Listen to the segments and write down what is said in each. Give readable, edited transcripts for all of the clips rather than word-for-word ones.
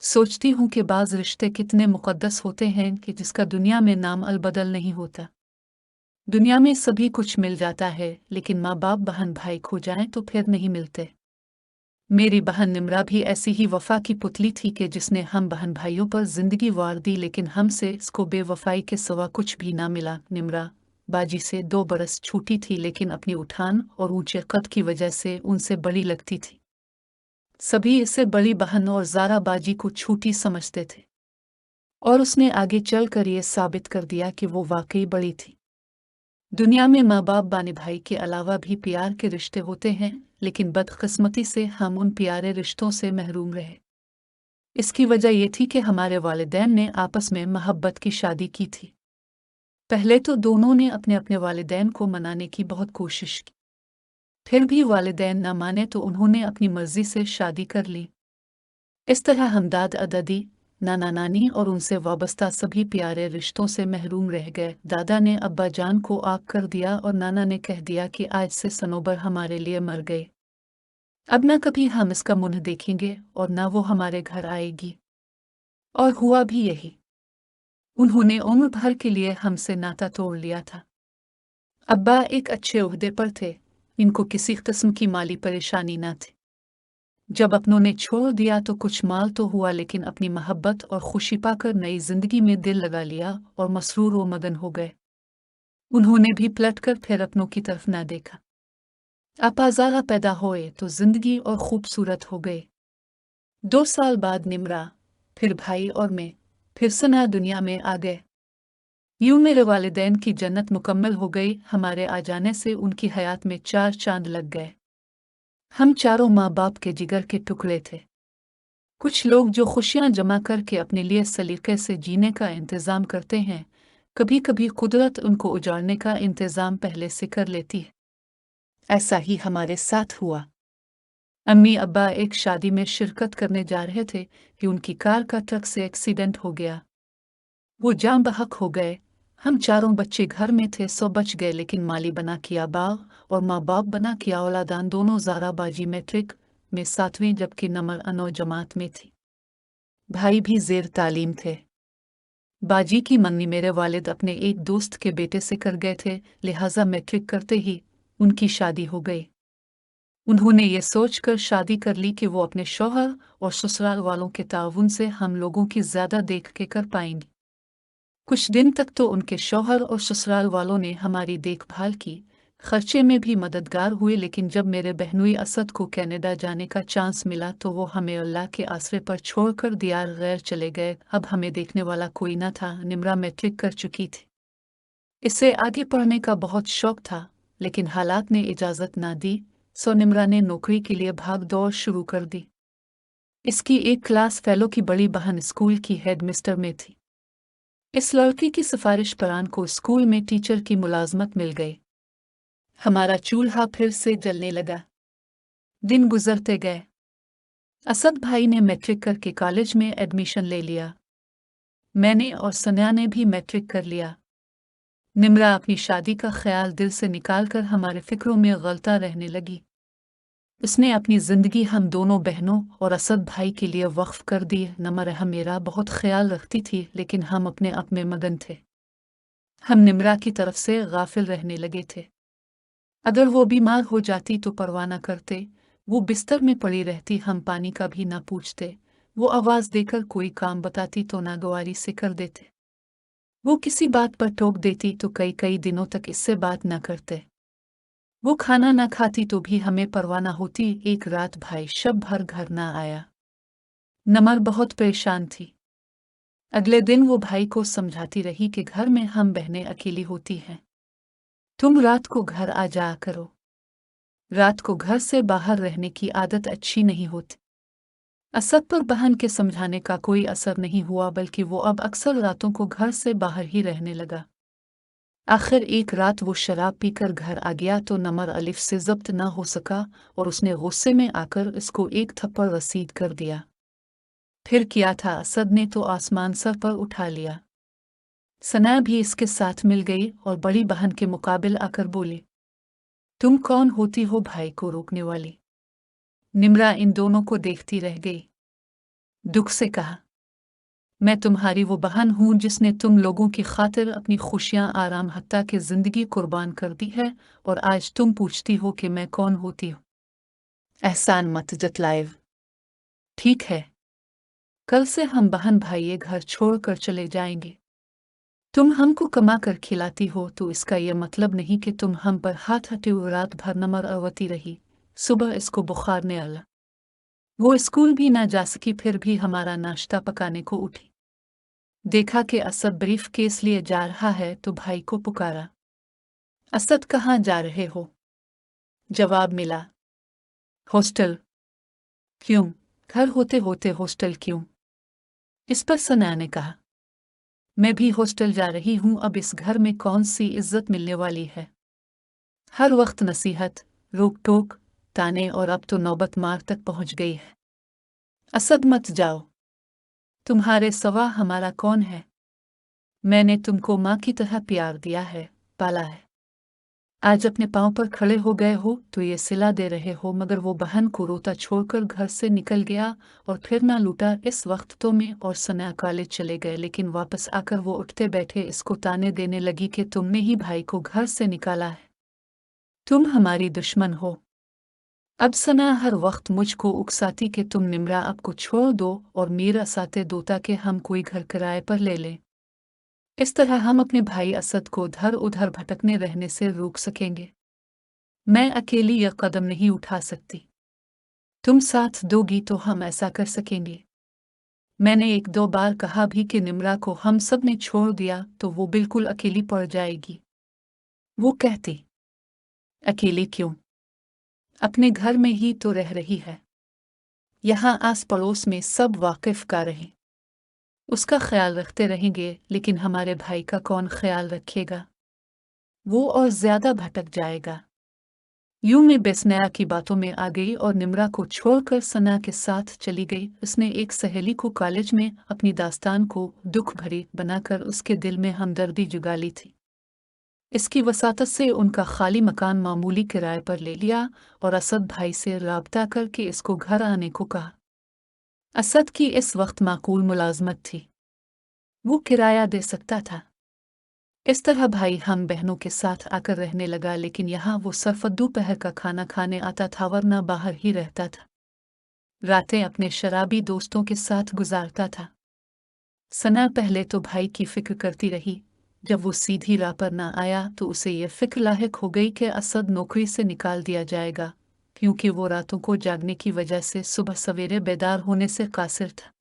सोचती हूँ कि बाज़ रिश्ते कितने मुक़द्दस होते हैं कि जिसका दुनिया में नाम अलबदल नहीं होता। दुनिया में सभी कुछ मिल जाता है, लेकिन माँ बाप बहन भाई खो जाएं तो फिर नहीं मिलते। मेरी बहन निम्रा भी ऐसी ही वफ़ा की पुतली थी कि जिसने हम बहन भाइयों पर ज़िंदगी वार दी, लेकिन हमसे इसको बेवफ़ाई के सिवा कुछ भी ना मिला। निम्रा बाजी से 2 बरस छोटी थी, लेकिन अपनी उठान और ऊंचे कद की वजह से उनसे बड़ी लगती थी। सभी इसे बड़ी बहन और ज़ारा बाजी को छोटी समझते थे, और उसने आगे चलकर ये साबित कर दिया कि वो वाकई बड़ी थी। दुनिया में माँ बाप बाने भाई के अलावा भी प्यार के रिश्ते होते हैं, लेकिन बदकिस्मती से हम उन प्यारे रिश्तों से महरूम रहे। इसकी वजह ये थी कि हमारे वालिदैन ने आपस में मोहब्बत की शादी की थी। पहले तो दोनों ने अपने अपने वालिदैन को मनाने की बहुत कोशिश की, फिर भी वालिदैन न माने तो उन्होंने अपनी मर्जी से शादी कर ली। इस तरह हम दादा दादी, नाना नानी और उनसे वाबस्ता सभी प्यारे रिश्तों से महरूम रह गए। दादा ने अब्बा जान को आग कर दिया और नाना ने कह दिया कि आज से सनोबर हमारे लिए मर गए। अब न कभी हम इसका मुंह देखेंगे और न वो हमारे घर आएगी। और हुआ भी यही। उन्होंने उम्र भर के लिए हमसे नाता तोड़ लिया था। अब्बा एक अच्छे ओहदे पर थे, इनको किसी किस्म की माली परेशानी न थी। जब अपनों ने छोड़ दिया तो कुछ माल तो हुआ, लेकिन अपनी मोहब्बत और खुशी पाकर नई जिंदगी में दिल लगा लिया और मसरूर व मगन हो गए। उन्होंने भी पलटकर फिर अपनों की तरफ ना देखा। अपाजारा पैदा होए तो जिंदगी और खूबसूरत हो गए। 2 साल बाद निमरा, फिर भाई और मैं, फिर सना दुनिया में आ गए। यूं मेरे वालिदैन की जन्नत मुकम्मल हो गई। हमारे आ जाने से उनकी हयात में 4 चांद लग गए। हम चारों माँ बाप के जिगर के टुकड़े थे। कुछ लोग जो खुशियां जमा करके अपने लिए सलीके से जीने का इंतज़ाम करते हैं, कभी कभी कुदरत उनको उजाड़ने का इंतज़ाम पहले से कर लेती है। ऐसा ही हमारे साथ हुआ। अम्मी अब्बा एक शादी में शिरकत करने जा रहे थे कि उनकी कार का ट्रक से एक्सीडेंट हो गया। वो जान बहक हो गए। हम चारों बच्चे घर में थे, सो बच गए, लेकिन माली बना किया बाग और माँ बाप बना किया औलादान दोनों। ज़ारा बाजी मैट्रिक में 7वीं जबकि नमर अनो जमात में थी। भाई भी ज़ेर तालीम थे। बाजी की मंगनी मेरे वालिद अपने एक दोस्त के बेटे से कर गए थे, लिहाजा मैट्रिक करते ही उनकी शादी हो गई। उन्होंने ये सोचकर शादी कर ली कि वो अपने शौहर और ससुराल वालों के ताउन से हम लोगों की ज़्यादा देख के कर पाएंगी। कुछ दिन तक तो उनके शौहर और ससुराल वालों ने हमारी देखभाल की, खर्चे में भी मददगार हुए, लेकिन जब मेरे बहनोई असद को कनाडा जाने का चांस मिला तो वो हमें अल्लाह के आसरे पर छोड़कर दियार गैर चले गए। अब हमें देखने वाला कोई न था। निम्रा मैट्रिक कर चुकी थी। इसे आगे पढ़ने का बहुत शौक था, लेकिन हालात ने इजाज़त ना दी, सो निम्रा ने नौकरी के लिए भाग दौड़ शुरू कर दी। इसकी एक क्लास फेलो की बड़ी बहन स्कूल की हेडमिस्टर में थी। इस लड़की की सिफारिश पर आन को स्कूल में टीचर की मुलाजमत मिल गई। हमारा चूल्हा फिर से जलने लगा। दिन गुजरते गए। असद भाई ने मैट्रिक करके कॉलेज में एडमिशन ले लिया। मैंने और सन्या ने भी मैट्रिक कर लिया। निम्रा अपनी शादी का ख्याल दिल से निकालकर हमारे फिक्रों में गलता रहने लगी। उसने अपनी जिंदगी हम दोनों बहनों और असद भाई के लिए वक्फ कर दी। नमरह मेरा बहुत ख्याल रखती थी, लेकिन हम अपने आप में मगन थे। हम निम्रा की तरफ से गाफिल रहने लगे थे। अगर वो बीमार हो जाती तो परवाह न करते, वो बिस्तर में पड़ी रहती, हम पानी का भी ना पूछते। वो आवाज़ देकर कोई काम बताती तो नागवारी से कर देते। वो किसी बात पर टोक देती तो कई कई दिनों तक इससे बात न करते। वो खाना ना खाती तो भी हमें परवाह न होती। एक रात भाई शब भर घर ना आया। नमर बहुत परेशान थी। अगले दिन वो भाई को समझाती रही कि घर में हम बहनें अकेली होती हैं, तुम रात को घर आ जाया करो। रात को घर से बाहर रहने की आदत अच्छी नहीं होती। असद पर बहन के समझाने का कोई असर नहीं हुआ, बल्कि वो अब अक्सर रातों को घर से बाहर ही रहने लगा। आखिर एक रात वो शराब पीकर घर आ गया तो नमर अलिफ से जब्त न हो सका और उसने गुस्से में आकर इसको एक थप्पड़ रसीद कर दिया। फिर किया था असद ने तो आसमान सर पर उठा लिया। सना भी इसके साथ मिल गई और बड़ी बहन के मुकाबिल आकर बोली, तुम कौन होती हो भाई को रोकने वाली? निम्रा इन दोनों को देखती रह गई। दुख से कहा, मैं तुम्हारी वो बहन हूं जिसने तुम लोगों की खातिर अपनी खुशियां आराम हत्ता के जिंदगी कुर्बान कर दी है, और आज तुम पूछती हो कि मैं कौन होती हूँ। एहसान मत जतलाए। ठीक है, कल से हम बहन भाई ये घर छोड़कर चले जाएंगे। तुम हमको कमा कर खिलाती हो तो इसका यह मतलब नहीं कि तुम हम पर हाथ हटे हुए रात भर नमर अवती रही। सुबह इसको बुखार ने आला, वो स्कूल भी ना जा सकी, फिर भी हमारा नाश्ता पकाने को उठी। देखा कि असद ब्रीफ केस लिए जा रहा है तो भाई को पुकारा, असद कहाँ जा रहे हो? जवाब मिला, हॉस्टल। क्यों? घर होते होते हॉस्टल क्यों? इस पर सना ने कहा, मैं भी हॉस्टल जा रही हूं, अब इस घर में कौन सी इज्जत मिलने वाली है? हर वक्त नसीहत, रोक टोक, ताने, और अब तो नौबत मार तक पहुंच गई है। असद मत जाओ, तुम्हारे सवा हमारा कौन है? मैंने तुमको माँ की तरह प्यार दिया है, पाला है। आज अपने पांव पर खड़े हो गए हो तो ये सिला दे रहे हो, मगर वो बहन को रोता छोड़कर घर से निकल गया और फिर ना लूटा। इस वक्त तो मैं और सना कॉलेज चले गए, लेकिन वापस आकर वो उठते बैठे इसको ताने देने लगी कि तुमने ही भाई को घर से निकाला है, तुम हमारी दुश्मन हो। अब सना हर वक्त मुझको उकसाती कि तुम निम्रा अब को छोड़ दो और मेरा साथे दो ताकि हम कोई घर किराए पर ले लें। इस तरह हम अपने भाई असद को उधर उधर भटकने रहने से रोक सकेंगे। मैं अकेली यह कदम नहीं उठा सकती, तुम साथ दोगी तो हम ऐसा कर सकेंगे। मैंने एक दो बार कहा भी कि निम्रा को हम सब ने छोड़ दिया तो वो बिल्कुल अकेली पड़ जाएगी। वो कहती, अकेली क्यों? अपने घर में ही तो रह रही है, यहाँ आस पड़ोस में सब वाकिफ का रहे, उसका ख्याल रखते रहेंगे, लेकिन हमारे भाई का कौन ख्याल रखेगा? वो और ज्यादा भटक जाएगा। यूं में बेसनया की बातों में आ गई और निम्रा को छोड़कर सना के साथ चली गई। उसने एक सहेली को कॉलेज में अपनी दास्तान को दुख भरी बनाकर उसके दिल में हमदर्दी जुगा ली थी। इसकी वसातत से उनका खाली मकान मामूली किराए पर ले लिया और असद भाई से राब्ता करके इसको घर आने को कहा। असद की इस वक्त माकूल मुलाजमत थी, वो किराया दे सकता था। इस तरह भाई हम बहनों के साथ आकर रहने लगा, लेकिन यहाँ वो सिर्फ दोपहर का खाना खाने आता था, वरना बाहर ही रहता था। रातें अपने शराबी दोस्तों के साथ गुजारता था। सना पहले तो भाई की फिक्र करती रही, जब वो सीधी राह पर ना आया तो उसे ये फिक्र लाहिक हो गई कि असद नौकरी से निकाल दिया जाएगा, क्योंकि वो रातों को जागने की वजह से सुबह सवेरे बेदार होने से कासिर था।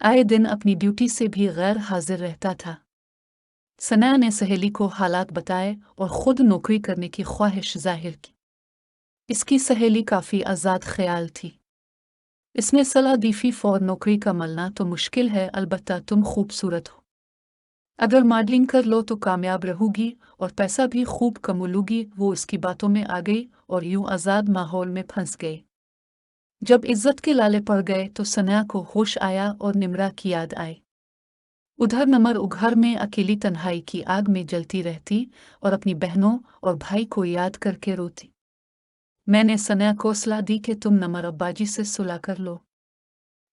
आए दिन अपनी ड्यूटी से भी गैर हाजिर रहता था। सना ने सहेली को हालात बताए और खुद नौकरी करने की ख्वाहिश जाहिर की। इसकी सहेली काफ़ी आज़ाद ख्याल थी। इसने सलाह दी, फी फॉर नौकरी का मिलना तो मुश्किल है, अलबत्ता तुम खूबसूरत हो, अगर मॉडलिंग कर लो तो कामयाब रहोगी और पैसा भी खूब कमलोगी। वो इसकी बातों में आ गई और यूं आज़ाद माहौल में फंस गए। जब इज्जत के लाले पड़ गए तो सना को होश आया और निम्रा की याद आई। उधर नमर उघर में अकेली तन्हाई की आग में जलती रहती और अपनी बहनों और भाई को याद करके रोती। मैंने सना को सलाह दी कि तुम नमर अब्बाजी से सुलह कर लो,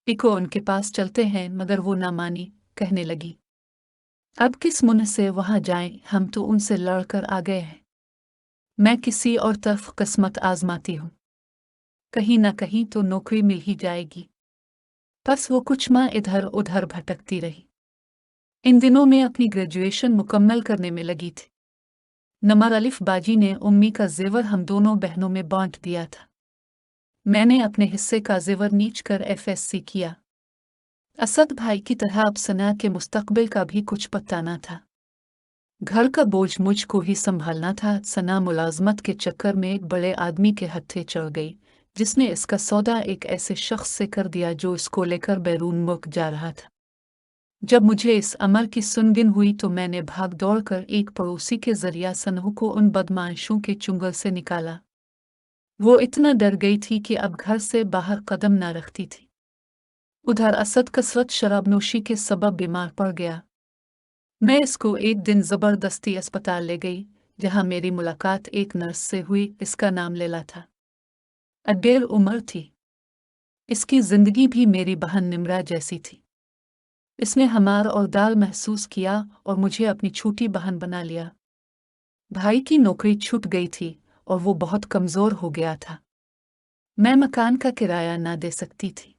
इको उनके पास चलते हैं, मगर वो ना मानी। कहने लगी, अब किस मुंह से वहां जाएं, हम तो उनसे लड़कर आ गए हैं। मैं किसी और तरफ किस्मत आजमाती हूँ, कहीं ना कहीं तो नौकरी मिल ही जाएगी। बस वो कुछ माह इधर उधर भटकती रही। इन दिनों में अपनी ग्रेजुएशन मुकम्मल करने में लगी थी। नमर अलिफ बाजी ने उम्मी का जेवर हम दोनों बहनों में बांट दिया था। मैंने अपने हिस्से का जेवर नीच कर FSC किया। असद भाई की तरह अब सना के मुस्तकबिल का भी कुछ पता न था। घर का बोझ मुझको ही संभालना था। सना मुलाजमत के चक्कर में एक बड़े आदमी के हत्थे चढ़ गई, जिसने इसका सौदा एक ऐसे शख्स से कर दिया जो इसको लेकर बैरून मुल्क जा रहा था। जब मुझे इस अमर की सुनगिन हुई तो मैंने भाग दौड़ कर एक पड़ोसी के जरिया सनहु को उन बदमाशों के चुंगल से निकाला। वो इतना डर गई थी कि अब घर से बाहर कदम न रखती थी। उधर असद कसरत शराबनोशी के सबब बीमार पड़ गया। मैं इसको एक दिन जबरदस्ती अस्पताल ले गई, जहां मेरी मुलाकात एक नर्स से हुई। इसका नाम लैला था, अडेल उम्र थी। इसकी जिंदगी भी मेरी बहन निम्रा जैसी थी। इसने हमार और दाल महसूस किया और मुझे अपनी छोटी बहन बना लिया। भाई की नौकरी छूट गई थी और वो बहुत कमज़ोर हो गया था। मैं मकान का किराया ना दे सकती थी।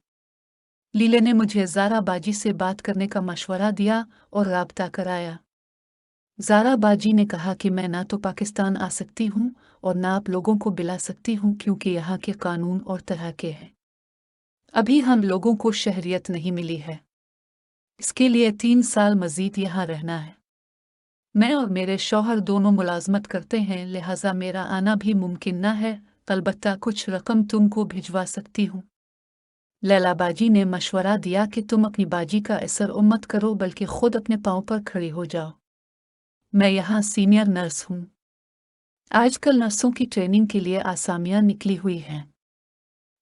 लीले ने मुझे ज़ारा बाजी से बात करने का मशवरा दिया और राब्ता कराया। ज़ारा बाजी ने कहा कि मैं ना तो पाकिस्तान आ सकती हूँ और ना आप लोगों को बुला सकती हूँ क्योंकि यहाँ के कानून और तरह के हैं। अभी हम लोगों को शहरियत नहीं मिली है। इसके लिए 3 साल मज़ीद यहाँ रहना है। मैं और मेरे शौहर दोनों मुलाजमत करते हैं, लिहाजा मेरा आना भी मुमकिन न है। अलबत्ता कुछ रकम तुमको भिजवा सकती हूँ। लैला बाजी ने मशवरा दिया कि तुम अपनी बाजी का असर उम्मत करो बल्कि खुद अपने पाँव पर खड़ी हो जाओ। मैं यहाँ सीनियर नर्स हूँ। आजकल नर्सों की ट्रेनिंग के लिए आसामियाँ निकली हुई हैं।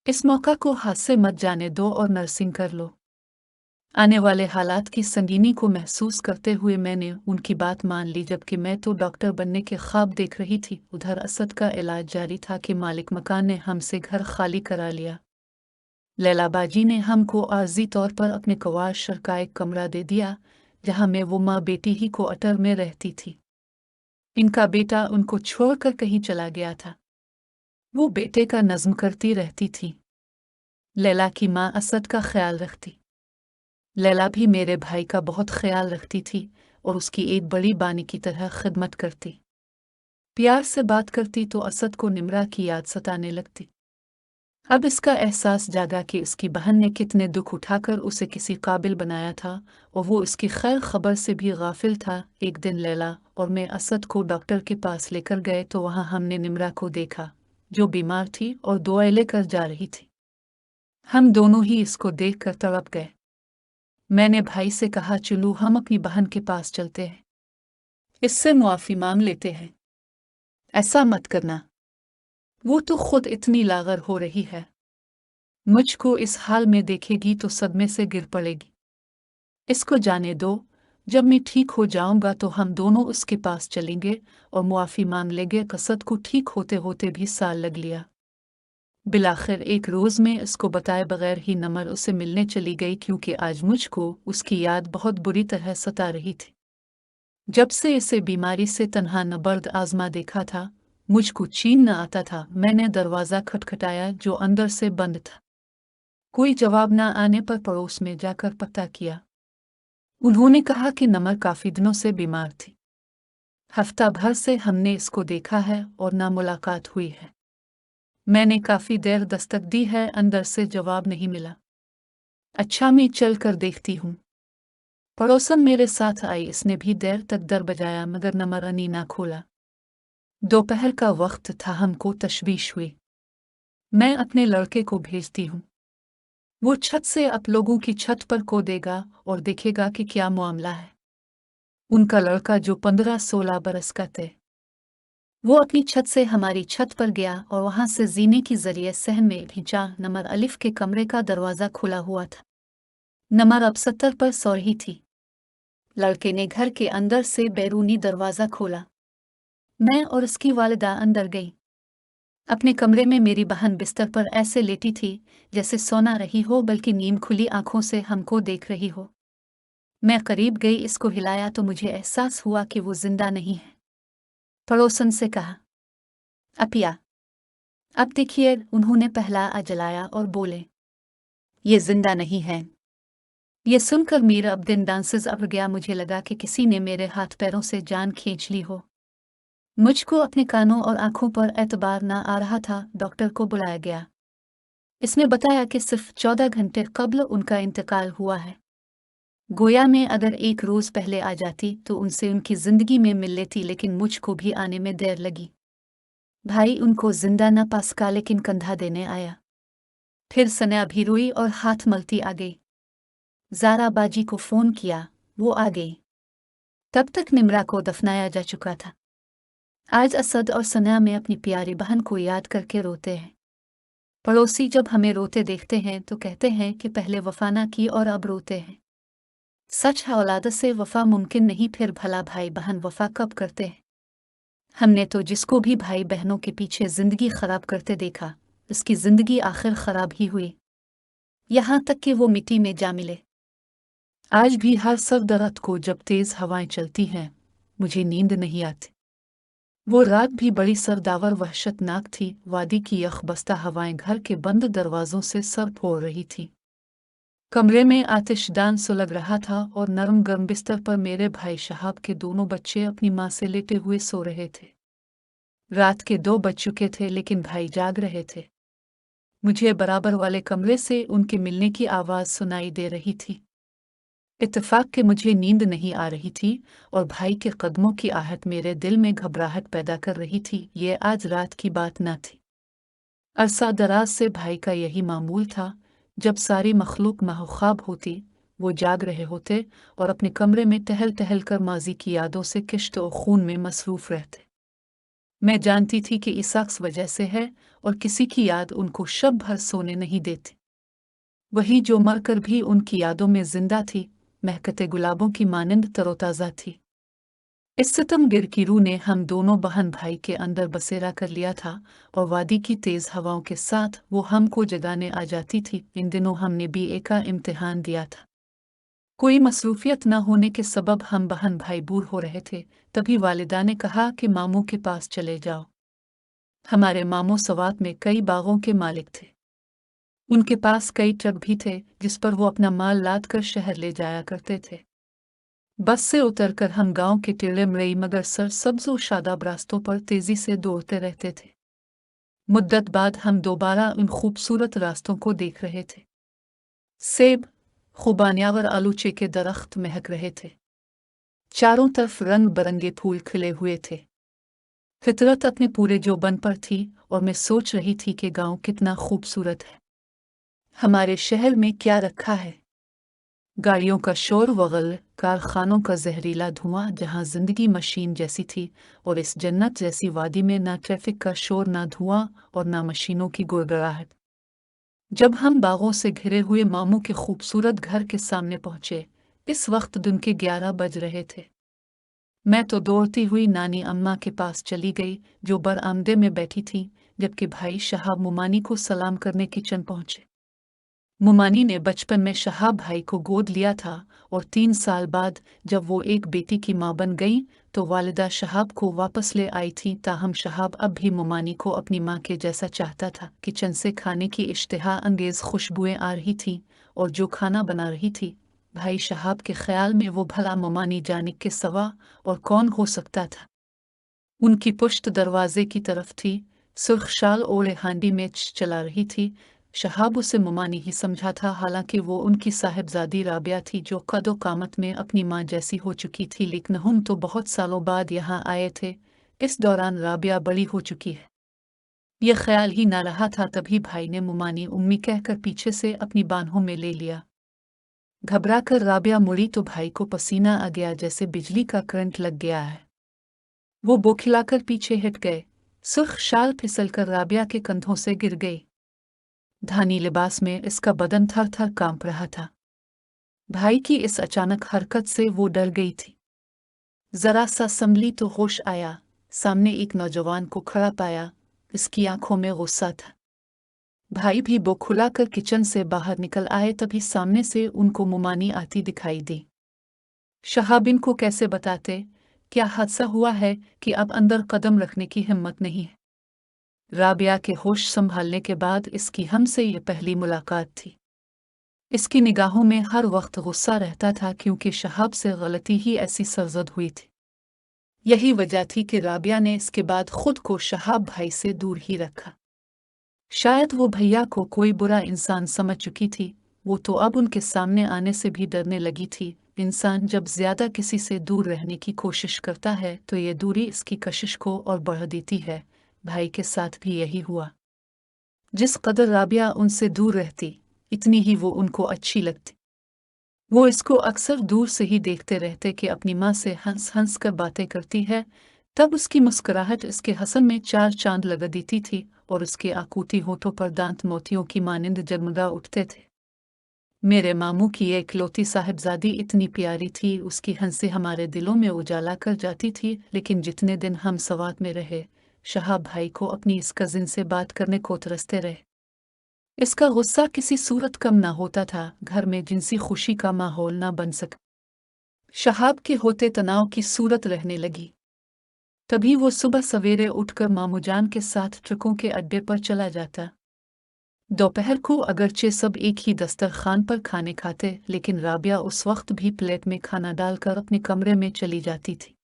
इस मौका को हाथ से मत जाने दो और नर्सिंग कर लो। आने वाले हालात की संगीनी को महसूस करते हुए मैंने उनकी बात मान ली। जबकि मैं तो डॉक्टर बनने के ख्वाब देख रही थी, उधर असद का इलाज जारी था कि मालिक मकान ने हमसे घर खाली करा लिया। लैला बाजी ने हमको आर्जी तौर पर अपने कवार शर का एक कमरा दे दिया, जहाँ मैं वो माँ बेटी ही को अटर में रहती थी। इनका बेटा उनको छोड़कर कहीं चला गया था। वो बेटे का नज़्म करती रहती थी। लैला की माँ असद का ख्याल रखती। लैला भी मेरे भाई का बहुत ख्याल रखती थी और उसकी एक बड़ी बानी की तरह खिदमत करती। प्यार से बात करती तो असद को निम्रा की याद सताने लगती। अब इसका एहसास जागा कि उसकी बहन ने कितने दुख उठाकर उसे किसी काबिल बनाया था और वो उसकी खैर खबर से भी गाफिल था। एक दिन लैला और मैं असद को डॉक्टर के पास लेकर गए तो वहाँ हमने निम्रा को देखा, जो बीमार थी और दुआएं लेकर जा रही थी। हम दोनों ही इसको देखकर तड़प गए। मैंने भाई से कहा, चलो हम अपनी बहन के पास चलते हैं, इससे मुआफ़ी मांग लेते हैं। ऐसा मत करना, वो तो खुद इतनी लागर हो रही है। मुझको इस हाल में देखेगी तो सदमे से गिर पड़ेगी। इसको जाने दो, जब मैं ठीक हो जाऊंगा तो हम दोनों उसके पास चलेंगे और मुआफ़ी मांग लेंगे। कसद को ठीक होते होते भी साल लग लिया। बिलाखिर एक रोज़ में इसको बताए बगैर ही नमर उसे मिलने चली गई, क्योंकि आज मुझको उसकी याद बहुत बुरी तरह सता रही थी। जब से इसे बीमारी से तन्हा नबर्द आजमा देखा था, मुझको चैन न आता था। मैंने दरवाज़ा खटखटाया, जो अंदर से बंद था। कोई जवाब न आने पर पड़ोस में जाकर पता किया। उन्होंने कहा कि नमर काफ़ी दिनों से बीमार थी। हफ्ता भर से हमने इसको देखा है और ना मुलाकात हुई है। मैंने काफ़ी देर दस्तक दी है, अंदर से जवाब नहीं मिला। अच्छा, मैं चल कर देखती हूँ। पड़ोसन मेरे साथ आई। इसने भी देर तक दर बजाया मगर नमर अनी ना खोला। दोपहर का वक्त था, हमको तशवीश हुई। मैं अपने लड़के को भेजती हूँ। वो छत से आप लोगों की छत पर को देगा और देखेगा कि क्या मामला है। उनका लड़का, जो 15-16 बरस का थे, वो अपनी छत से हमारी छत पर गया और वहां से जीने के जरिए सहन में खींचा। नमर अलिफ के कमरे का दरवाज़ा खुला हुआ था। नमर अब 70 पर सो रही थी। लड़के ने घर के अंदर से बैरूनी दरवाज़ा खोला। मैं और उसकी वालिदा अंदर गई। अपने कमरे में मेरी बहन बिस्तर पर ऐसे लेटी थी जैसे सो ना रही हो, बल्कि नीम खुली आंखों से हमको देख रही हो। मैं करीब गई, इसको हिलाया तो मुझे एहसास हुआ कि वो जिंदा नहीं है। पड़ोसन से कहा, अपिया, अब देखिए। उन्होंने पहला जलाया और बोले, ये जिंदा नहीं है। ये सुनकर मेरा अब दिन डांसेस अब गया। मुझे लगा कि किसी ने मेरे हाथ पैरों से जान खींच ली हो। मुझको अपने कानों और आंखों पर एतबार ना आ रहा था। डॉक्टर को बुलाया गया। इसने बताया कि सिर्फ 14 घंटे कब्ल उनका इंतकाल हुआ है। गोया में अगर एक रोज़ पहले आ जाती तो उनसे उनकी ज़िंदगी में मिल लेती, लेकिन मुझको भी आने में देर लगी। भाई उनको जिंदा न पा सका, लेकिन कंधा देने आया। फिर सना भी रोई और हाथ मलती आ गई। ज़ारा बाजी को फ़ोन किया, वो आ गई। तब तक निम्रा को दफनाया जा चुका था। आज असद और सना में अपनी प्यारी बहन को याद करके रोते हैं। पड़ोसी जब हमें रोते देखते हैं तो कहते हैं कि पहले वफा ना की और अब रोते हैं। सच है, औलाद से वफा मुमकिन नहीं, फिर भला भाई बहन वफा कब करते हैं? हमने तो जिसको भी भाई बहनों के पीछे जिंदगी खराब करते देखा, उसकी जिंदगी आखिर खराब ही हुई। यहाँ तक कि वो मिट्टी में जा मिले। आज भी हर सर्द रात को जब तेज हवाएं चलती हैं, मुझे नींद नहीं आती। वो रात भी बड़ी सर्दावर वहशतनाक थी। वादी की यखबस्ता हवाएं घर के बंद दरवाजों से सर फोड़ रही थीं। कमरे में आतिशदान सुलग रहा था और नरम गर्म बिस्तर पर मेरे भाई शहाब के दोनों बच्चे अपनी माँ से लेटे हुए सो रहे थे। रात के 2 बज चुके थे लेकिन भाई जाग रहे थे। मुझे बराबर वाले कमरे से उनके मिलने की आवाज़ सुनाई दे रही थी। इत्तेफाक के मुझे नींद नहीं आ रही थी और भाई के कदमों की आहट मेरे दिल में घबराहट पैदा कर रही थी। ये आज रात की बात न थी। अरसा दराज से भाई का यही मामूल था। जब सारी मखलूक माहौख्वाब होती, वो जाग रहे होते और अपने कमरे में टहल टहल कर माजी की यादों से किश्त और खून में मसरूफ रहते। मैं जानती थी कि इस शख्स वजह से है और किसी की याद उनको शब भर सोने नहीं देती। वही जो मरकर भी उनकी यादों में जिंदा थी, महकते गुलाबों की मानिंद तरोताज़ा थी। इस सितमगिर की रूह ने हम दोनों बहन भाई के अंदर बसेरा कर लिया था और वादी की तेज हवाओं के साथ वो हमको जगाने आ जाती थी। इन दिनों हमने बीए का इम्तिहान दिया था। कोई मसरूफियत न होने के सबब हम बहन भाई बूढ़ हो रहे थे। तभी वालिदा ने कहा कि मामू के पास चले जाओ। हमारे मामू सवात में कई बागों के मालिक थे। उनके पास कई ट्रक भी थे जिस पर वो अपना माल लाद कर शहर ले जाया करते थे। बस से उतरकर हम गांव के टेढ़े मड़ई मगर सरसब्ज और शादाब रास्तों पर तेजी से दौड़ते रहते थे। मुद्दत बाद हम दोबारा उन खूबसूरत रास्तों को देख रहे थे। सेब, खुबानियावर आलूचे के दरख्त महक रहे थे। चारों तरफ रंग बरंगे फूल खिले हुए थे। फितरत अपने पूरे जोबन पर थी और मैं सोच रही थी कि गांव कितना खूबसूरत है। हमारे शहर में क्या रखा है? गाड़ियों का शोर वगल, कारखानों का जहरीला धुआं, जहां जिंदगी मशीन जैसी थी। और इस जन्नत जैसी वादी में ना ट्रैफिक का शोर, ना धुआं और ना मशीनों की गुड़गड़ाहट। जब हम बागों से घिरे हुए मामू के खूबसूरत घर के सामने पहुंचे, इस वक्त दिन के 11 बज रहे थे। मैं तो दौड़ती हुई नानी अम्मा के पास चली गई जो बरामदे में बैठी थी, जबकि भाई शहाब मुमानी को सलाम करने किचन पहुंचे। मुमानी ने बचपन में शहाब भाई को गोद लिया था और 3 साल बाद जब वो एक बेटी की मां बन गई तो वालिदा शहाब को वापस ले आई थी। ताहम शहाब अब भी मुमानी को अपनी मां के जैसा चाहता था। किचन से खाने की इश्तिहा अंगेज खुशबुएं आ रही थी और जो खाना बना रही थी, भाई शहाब के ख्याल में वो भला मुमानी जाने के सवा और कौन हो सकता था। उनकी पुश्त दरवाजे की तरफ थी, सुर्ख शाल ओढ़े हांडी में चला रही थी। शहाब उसे मुमानी ही समझा था, हालांकि वो उनकी साहिबजादी राबिया थी जो कदो कामत में अपनी माँ जैसी हो चुकी थी। लेकिन हम तो बहुत सालों बाद यहाँ आए थे। इस दौरान राबिया बड़ी हो चुकी है, ये ख्याल ही ना रहा था। तभी भाई ने मुमानी उम्मी कहकर पीछे से अपनी बाहों में ले लिया। घबरा कर राबिया मुड़ी तो भाई को पसीना आ गया जैसे बिजली का करंट लग गया है। वो बौखलाकर पीछे हट गए। सुर्ख शाल फिसलकर राबिया के कंधों से गिर गई। धानी लिबास में इसका बदन थर थर कांप रहा था। भाई की इस अचानक हरकत से वो डर गई थी। जरा सा संभली तो होश आया। सामने एक नौजवान को खड़ा पाया। इसकी आंखों में गुस्सा था। भाई भी बौखलाकर किचन से बाहर निकल आए। तभी सामने से उनको मुमानी आती दिखाई दी। शहाबिन को कैसे बताते क्या हादसा हुआ है कि अब अंदर कदम रखने की हिम्मत नहीं है। राबिया के होश संभालने के बाद इसकी हमसे ये पहली मुलाकात थी। इसकी निगाहों में हर वक्त गुस्सा रहता था क्योंकि शहाब से गलती ही ऐसी सरजद हुई थी। यही वजह थी कि राबिया ने इसके बाद खुद को शहाब भाई से दूर ही रखा। शायद वो भैया को कोई बुरा इंसान समझ चुकी थी। वो तो अब उनके सामने आने से भी डरने लगी थी। इंसान जब ज्यादा किसी से दूर रहने की कोशिश करता है तो ये दूरी इसकी कशिश को और बढ़ा देती है। भाई के साथ भी यही हुआ। जिस कदर राबिया उनसे दूर रहती, इतनी ही वो उनको अच्छी लगती। वो इसको अक्सर दूर से ही देखते रहते कि अपनी माँ से हंस हंस कर बातें करती है। तब उसकी मुस्कुराहट इसके हसन में 4 चांद लगा देती थी और उसके आकूती होठों पर दांत मोतियों की मानिंद जगमगा उठते थे। मेरे मामू की ये इकलौती साहिबजादी इतनी प्यारी थी, उसकी हंसी हमारे दिलों में उजाला कर जाती थी। लेकिन जितने दिन हम सवात में रहे, शहाब भाई को अपनी इस कजिन से बात करने को तरसते रहे। इसका गुस्सा किसी सूरत कम ना होता था, घर में जिनसी खुशी का माहौल ना बन सका। शहाब के होते तनाव की सूरत रहने लगी। तभी वो सुबह सवेरे उठकर मामू जान के साथ ट्रकों के अड्डे पर चला जाता। दोपहर को अगरचे सब एक ही दस्तरखान पर खाने खाते, लेकिन राबिया उस वक्त भी प्लेट में खाना डालकर अपने कमरे में चली जाती थी।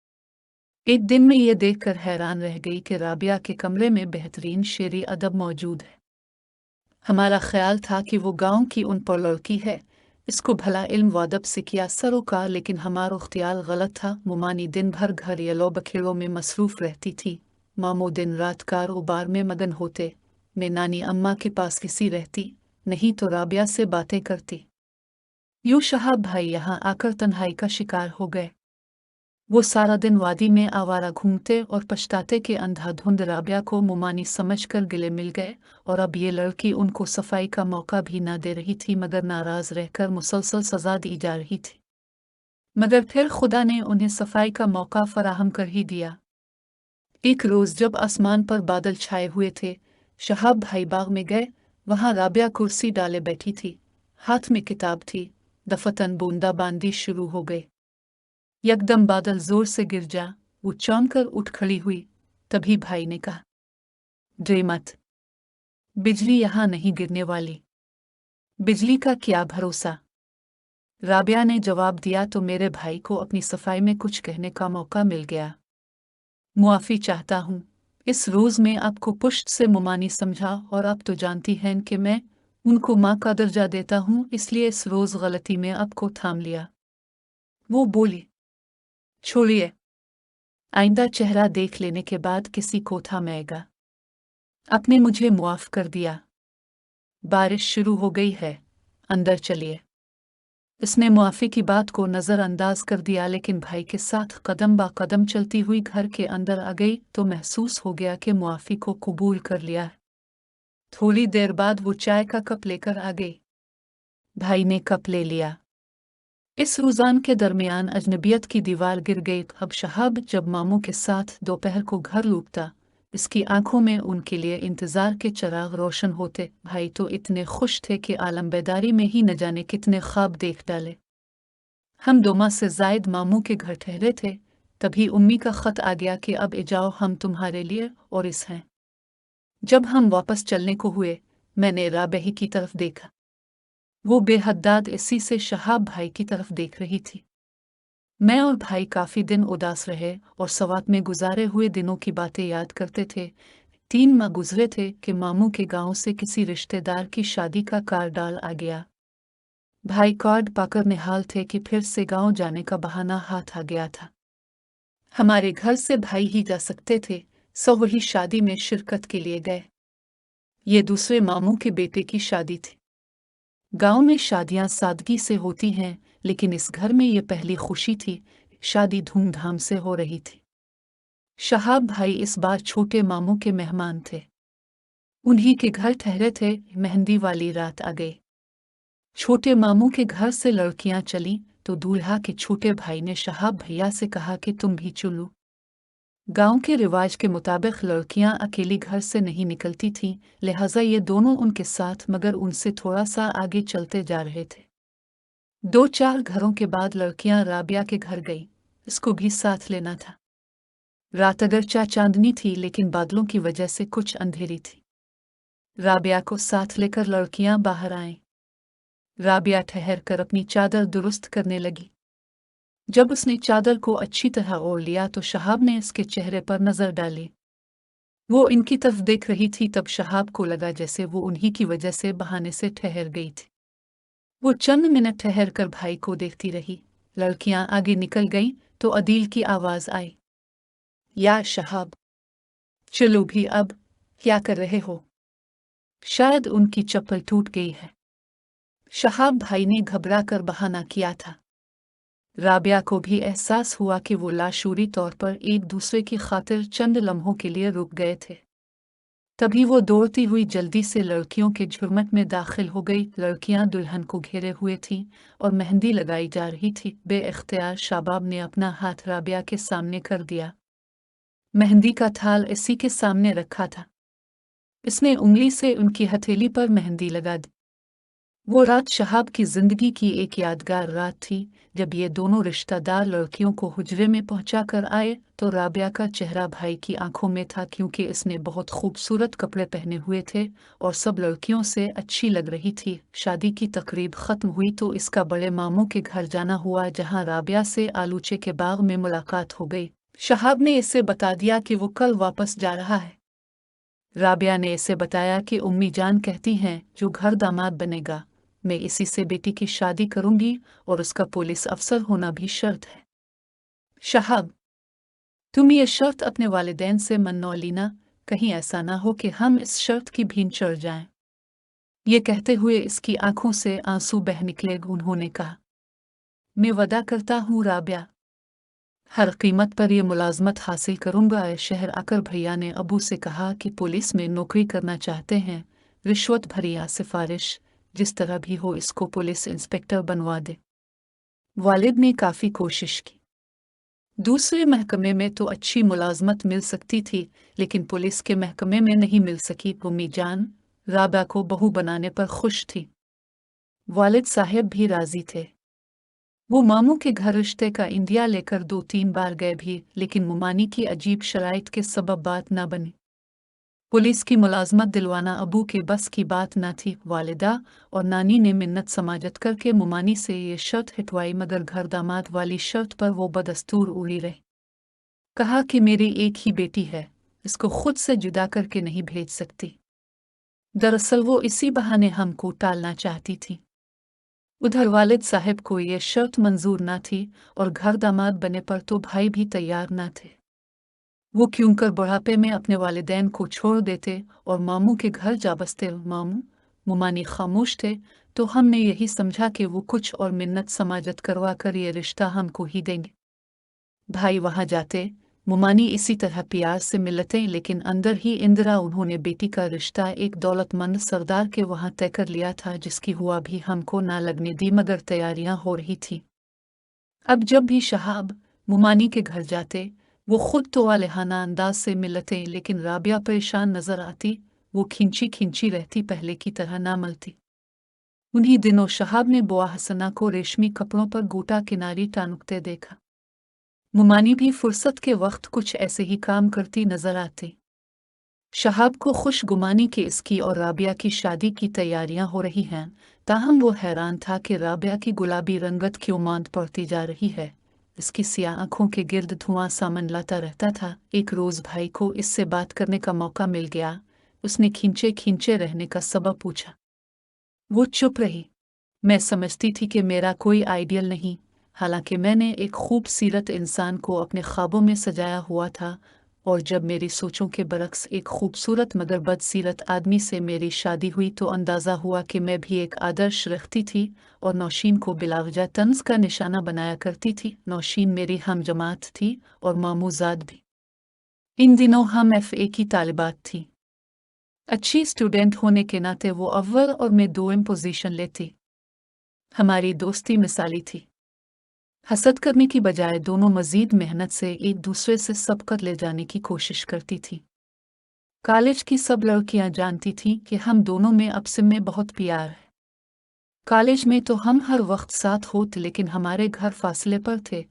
एक दिन में ये देखकर हैरान रह गई कि राबिया के कमरे में बेहतरीन शेरी अदब मौजूद है। हमारा ख्याल था कि वो गांव की उन पर लड़की है, इसको भला इल्म वादब से किया सरोकार, लेकिन हमारा ख्याल गलत था। मुमानी दिन भर घर येलो बखेड़ों में मसरूफ रहती थी। मामो दिन रात कारोबार में मगन होते। मैं नानी अम्मा के पास किसी रहती, नहीं तो राबिया से बातें करती। यूं शहाब भाई यहाँ आकर तन्हाई का शिकार हो गए। वो सारा दिन वादी में आवारा घूमते और पछताते कि अंधाधुंध राबिया को मुमानी समझकर गिले मिल गए, और अब ये लड़की उनको सफाई का मौका भी ना दे रही थी, मगर नाराज रहकर मुसलसल सजा दी जा रही थी। मगर फिर खुदा ने उन्हें सफाई का मौका फराहम कर ही दिया। एक रोज जब आसमान पर बादल छाए हुए थे, शहाब भाई बाग में गए। वहां राबिया कुर्सी डाले बैठी थी, हाथ में किताब थी। दफतन बूंदाबांदी शुरू हो गई। यकदम बादल जोर से गिर जा। वो चौंक कर उठ खड़ी हुई। तभी भाई ने कहा, डरे मत, बिजली यहां नहीं गिरने वाली। बिजली का क्या भरोसा। राबिया ने जवाब दिया, तो मेरे भाई को अपनी सफाई में कुछ कहने का मौका मिल गया। मुआफ़ी चाहता हूँ, इस रोज़ में आपको पुष्ट से मुमानी समझा, और आप तो जानती हैं कि मैं उनको माँ का दर्जा देता हूँ, इसलिए इस रोज़ गलती में आपको थाम लिया। वो बोली, छोड़िए, आइंदा चेहरा देख लेने के बाद किसी को थामेगा। आपने मुझे मुआफ़ कर दिया। बारिश शुरू हो गई है, अंदर चलिए। इसने मुआफ़ी की बात को नज़रअंदाज कर दिया, लेकिन भाई के साथ कदम बा कदम चलती हुई घर के अंदर आ गई तो महसूस हो गया कि मुआफ़ी को कबूल कर लिया है। थोड़ी देर बाद वो चाय का कप लेकर आ गई। भाई ने कप ले लिया। इस रुझान के दरमियान अजनबियत की दीवार गिर गई। अब शहाब जब मामू के साथ दोपहर को घर लौटता, इसकी आंखों में उनके लिए इंतजार के चिराग रोशन होते। भाई तो इतने खुश थे कि आलम बेदारी में ही न जाने कितने ख्वाब देख डाले। हम 2 माह से जायद मामू के घर ठहरे थे, तभी उम्मी का खत आ गया कि अब जाओ, हम तुम्हारे लिए और इस हैं। जब हम वापस चलने को हुए, मैंने राबेही की तरफ देखा। वो बेहद्दाद इसी से शहाब भाई की तरफ देख रही थी। मैं और भाई काफी दिन उदास रहे और सवात में गुजारे हुए दिनों की बातें याद करते थे। 3 माह गुजरे थे कि मामू के गांव से किसी रिश्तेदार की शादी का कार्ड आ गया। भाई कार्ड पाकर निहाल थे कि फिर से गांव जाने का बहाना हाथ आ गया था। हमारे घर से भाई ही जा सकते थे, सो वही शादी में शिरकत के लिए गए। ये दूसरे मामू के बेटे की शादी थी। गांव में शादियां सादगी से होती हैं, लेकिन इस घर में ये पहली खुशी थी। शादी धूमधाम से हो रही थी। शहाब भाई इस बार छोटे मामू के मेहमान थे। उन्हीं के घर ठहरे थे। मेहंदी वाली रात आ गई। छोटे मामू के घर से लड़कियां चली तो दूल्हा के छोटे भाई ने शहाब भैया से कहा कि तुम भी चलो। गांव के रिवाज के मुताबिक लड़कियां अकेली घर से नहीं निकलती थीं, लिहाजा ये दोनों उनके साथ, मगर उनसे थोड़ा सा आगे चलते जा रहे थे। 2-4 घरों के बाद लड़कियां राबिया के घर गई। इसको भी साथ लेना था। रात अगरचा चांदनी थी, लेकिन बादलों की वजह से कुछ अंधेरी थी। राबिया को साथ लेकर लड़कियां बाहर आईं। राबिया ठहर कर अपनी चादर दुरुस्त करने लगी। जब उसने चादर को अच्छी तरह ओढ़ लिया तो शहाब ने इसके चेहरे पर नजर डाली। वो इनकी तरफ देख रही थी, तब शहाब को लगा जैसे वो उन्हीं की वजह से बहाने से ठहर गई थी। वो चंद मिनट ठहर कर भाई को देखती रही। लड़कियां आगे निकल गईं तो अदील की आवाज आई, या शहाब, चलो भी अब, क्या कर रहे हो? शायद उनकी चप्पल टूट गई है। शहाब भाई ने घबरा कर बहाना किया था। राबिया को भी एहसास हुआ कि वो लाशूरी तौर पर एक दूसरे की खातिर चंद लम्हों के लिए रुक गए थे। तभी वो दौड़ती हुई जल्दी से लड़कियों के झुरमट में दाखिल हो गई। लड़कियां दुल्हन को घेरे हुए थीं और मेहंदी लगाई जा रही थी। बेइख्तियार शाबाब ने अपना हाथ राबिया के सामने कर दिया। मेहंदी का थाल इसी के सामने रखा था। इसने उंगली से उनकी हथेली पर मेहंदी लगा दी। वो रात शहाब की जिंदगी की एक यादगार रात थी। जब ये दोनों रिश्तेदार लड़कियों को हुजरे में पहुंचाकर आए तो राबिया का चेहरा भाई की आंखों में था, क्योंकि इसने बहुत खूबसूरत कपड़े पहने हुए थे और सब लड़कियों से अच्छी लग रही थी। शादी की तकरीब खत्म हुई तो इसका बड़े मामू के घर जाना हुआ, जहां राबिया से आलूचे के बाग में मुलाकात हो गई। शहाब ने इसे बता दिया कि वो कल वापस जा रहा है। राबिया ने इसे बताया कि उम्मी जान कहती हैं जो घर दामाद बनेगा, मैं इसी से बेटी की शादी करूंगी और उसका पुलिस अफसर होना भी शर्त है। शहाब, तुम ये शर्त अपने वालिदैन से मन्नो लेना, कहीं ऐसा ना हो कि हम इस शर्त की भीन चढ़ जाएं। ये कहते हुए इसकी आंखों से आंसू बह निकले। उन्होंने कहा, मैं वादा करता हूँ राबिया, हर कीमत पर यह मुलाजमत हासिल करूंगा। शहर आकर भैया ने अबू से कहा कि पुलिस में नौकरी करना चाहते हैं, रिश्वत भरी या सिफारिश, जिस तरह भी हो इसको पुलिस इंस्पेक्टर बनवा दे। वालिद ने काफ़ी कोशिश की। दूसरे महकमे में तो अच्छी मुलाजमत मिल सकती थी, लेकिन पुलिस के महकमे में नहीं मिल सकी। उम्मी जान राबा को बहू बनाने पर खुश थी। वालिद साहब भी राजी थे। वो मामू के घर रिश्ते का इंडिया लेकर 2-3 बार गए भी, लेकिन मुमानी की अजीब शराइत के सबब बात न बनी। पुलिस की मुलाजमत दिलवाना अबू के बस की बात न थी। वालिदा और नानी ने मिन्नत समाजत करके मुमानी से ये शर्त हटवाई, मगर घर दामाद वाली शर्त पर वो बदस्तूर उड़ी रहे। कहा कि मेरी एक ही बेटी है, इसको खुद से जुदा करके नहीं भेज सकती। दरअसल वो इसी बहाने हमको टालना चाहती थी। उधर वालिद साहब को ये शर्त मंजूर न थी और घर दामाद बने पर तो भाई भी तैयार न थे। वो क्यों कर बुढ़ापे में अपने वालिदैन को छोड़ देते और मामू के घर जा बसते। मामू मुमानी खामोश थे, तो हमने यही समझा कि वो कुछ और मिन्नत समाजत करवा कर ये रिश्ता हमको ही देंगे। भाई वहां जाते, मुमानी इसी तरह प्यार से मिलते, लेकिन अंदर ही इंदिरा उन्होंने बेटी का रिश्ता एक दौलतमंद सरदार के वहां तय कर लिया था, जिसकी हुआ भी हमको ना लगने दी, मगर तैयारियां हो रही थी। अब जब भी शहाब मुमानी के घर जाते, वो खुद तो आलिहाना अंदाज से मिलते, लेकिन राबिया परेशान नजर आती। वो खिंची खिंची रहती, पहले की तरह ना मलती। उन्हीं दिनों शहाब ने बुआ हसना को रेशमी कपड़ों पर गोटा किनारी टानुकते देखा। मुमानी भी फुर्सत के वक्त कुछ ऐसे ही काम करती नजर आती। शहाब को खुशगुमानी कि इसकी और राबिया की शादी की तैयारियां हो रही हैं, ताहम वो हैरान था कि राबिया की गुलाबी रंगत क्यों मांद पड़ती जा रही है। इसकी सियाह आंखों के गिर्द धुआं सा मंडलाता रहता था। एक रोज भाई को इससे बात करने का मौका मिल गया। उसने खींचे खींचे रहने का सबब पूछा। वो चुप रही। मैं समझती थी कि मेरा कोई आइडियल नहीं, हालांकि मैंने एक खूबसूरत इंसान को अपने ख्वाबों में सजाया हुआ था, और जब मेरी सोचों के बरक्स एक खूबसूरत मगर बदसीरत आदमी से मेरी शादी हुई तो अंदाज़ा हुआ कि मैं भी एक आदर्श रखती थी और नौशीन को बिलावजा तंज का निशाना बनाया करती थी। नौशीन मेरी हम जमात थी और मामूजाद भी। इन दिनों हम FA की तालिबात थी। अच्छी स्टूडेंट होने के नाते वो अव्वल और मैं दोम पोजीशन लेती। हमारी दोस्ती मिसाली थी। हसद करने की बजाय दोनों मजीद मेहनत से एक दूसरे से सबकत ले जाने की कोशिश करती थी। कॉलेज की सब लड़कियां जानती थीं कि हम दोनों में आपस में बहुत प्यार है। कॉलेज में तो हम हर वक्त साथ होते, लेकिन हमारे घर फासले पर थे।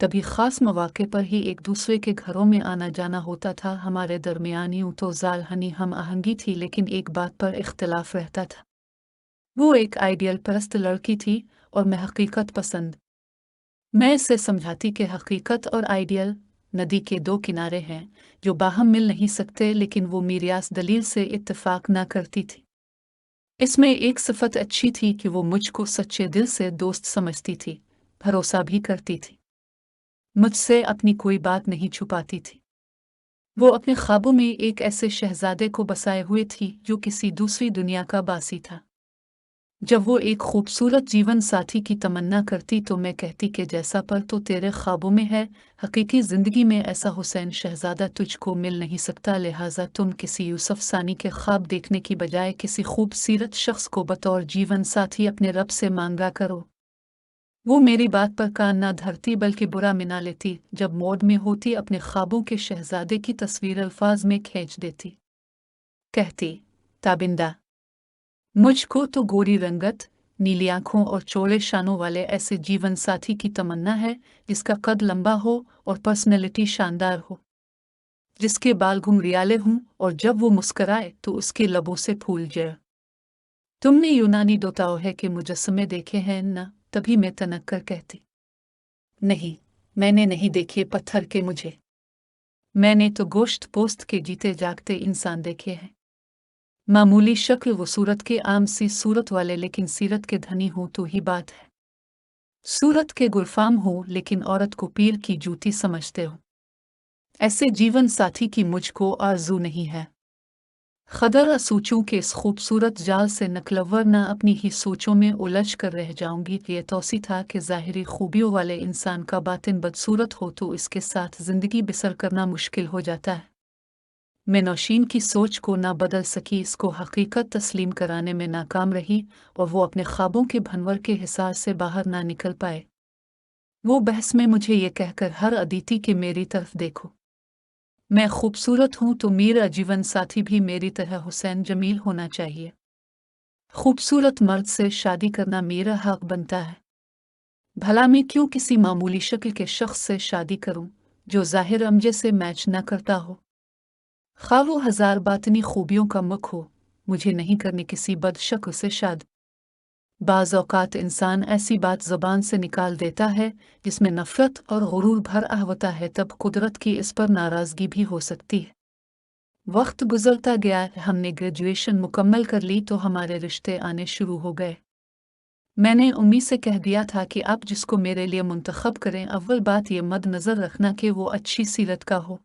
तभी ख़ास मौके पर ही एक दूसरे के घरों में आना जाना होता था। हमारे दरमियान यूं तो जालहनी हम आहंगी थी, लेकिन एक बात पर इख्तिलाफ रहता था। वो एक आइडियल परस्त लड़की थी और मैं हकीकत पसंद। मैं इसे समझाती कि हकीकत और आइडियल नदी के दो किनारे हैं जो बाहम मिल नहीं सकते, लेकिन वो मीरियास दलील से इत्तेफाक ना करती थी। इसमें एक सिफत अच्छी थी कि वो मुझको सच्चे दिल से दोस्त समझती थी, भरोसा भी करती थी। मुझसे अपनी कोई बात नहीं छुपाती थी। वो अपने ख्वाबों में एक ऐसे शहजादे को बसाए हुए थी जो किसी दूसरी दुनिया का बासी था। जब वो एक खूबसूरत जीवन साथी की तमन्ना करती तो मैं कहती कि जैसा पर तो तेरे ख्वाबों में है, हकीकी ज़िंदगी में ऐसा हुसैन शहजादा तुझको मिल नहीं सकता, लिहाजा तुम किसी यूसुफ सानी के ख्वाब देखने की बजाय किसी खूबसूरत शख्स को बतौर जीवन साथी अपने रब से मांगा करो। वो मेरी बात पर कान ना धरती बल्कि बुरा मिना लेती। जब मोड में होती अपने ख्वाबों के शहजादे की तस्वीर अल्फाज में खींच देती। कहती, ताबिंदा, मुझको तो गोरी रंगत, नीली आंखों और चौड़े शानों वाले ऐसे जीवन साथी की तमन्ना है जिसका कद लंबा हो और पर्सनैलिटी शानदार हो, जिसके बाल घुंघरियाले हों और जब वो मुस्कराए तो उसके लबों से फूल जाए। तुमने यूनानी देवताओं के मुजस्समे देखे हैं ना? तभी मैं तनक कर कहती, नहीं, मैंने नहीं देखे पत्थर के मुझे। मैंने तो गोश्त पोस्त के जीते जागते इंसान देखे हैं। मामूली शक्ल वो सूरत के आम सी सूरत वाले लेकिन सीरत के धनी हो तो ही बात है। सूरत के गुलफाम हो लेकिन औरत को पीर की जूती समझते हो। ऐसे जीवन साथी की मुझको आरज़ू नहीं है। खदर सोचूं कि इस खूबसूरत जाल से नकलवर न अपनी ही सोचों में उलझ कर रह जाऊंगी। ये तौसी था कि ज़ाहिरी खूबियों वाले इंसान का बातिन बदसूरत हो तो इसके साथ ज़िंदगी बसर करना मुश्किल हो जाता है। मैं नौशीन की सोच को ना बदल सकी, इसको हकीकत तस्लीम कराने में नाकाम रही और वो अपने ख्वाबों के भंवर के हिसार से बाहर ना निकल पाए। वो बहस में मुझे ये कहकर हर अदिति कि मेरी तरफ देखो, मैं खूबसूरत हूँ तो मेरा जीवन साथी भी मेरी तरह हुसैन जमील होना चाहिए। खूबसूरत मर्द से शादी करना मेरा हक बनता है। भला मैं क्यों किसी मामूली शक्ल के शख्स से शादी करूं जो ज़ाहिर अमजे से मैच न करता हो? खा वो हजार बातनी खूबियों का मुख हो, मुझे नहीं करनी किसी बदशक्ल से शादी। बाज़ औक़ात इंसान ऐसी बात ज़बान से निकाल देता है जिसमें नफ़रत और गुरूर भर होता है, तब कुदरत की इस पर नाराज़गी भी हो सकती है। वक्त गुजरता गया, हमने ग्रेजुएशन मुकम्मल कर ली तो हमारे रिश्ते आने शुरू हो गए। मैंने उम्मी से कह दिया था कि आप जिसको मेरे लिए मुंतखब करें, अव्वल बात ये मद्देनज़र रखना कि वो अच्छी सीरत का हो।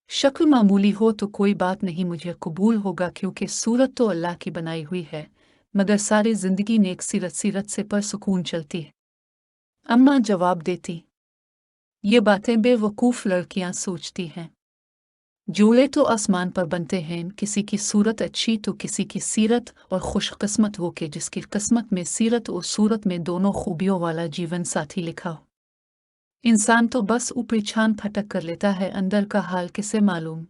शक्ल मामूली हो तो कोई बात नहीं, मुझे कबूल होगा क्योंकि सूरत तो अल्लाह की बनाई हुई है, मगर सारी ज़िंदगी नेक सीरत से परसुकून चलती है। अम्मा जवाब देती, ये बातें बेवकूफ़ लड़कियां सोचती हैं। जोड़े तो आसमान पर बनते हैं, किसी की सूरत अच्छी तो किसी की सीरत, और खुशकिस्मत वो के जिसकी किस्मत में सीरत और सूरत में दोनों खूबियों वाला जीवन साथी लिखा हो। इंसान तो बस ऊपरी छान फटक कर लेता है, अंदर का हाल किसे मालूम।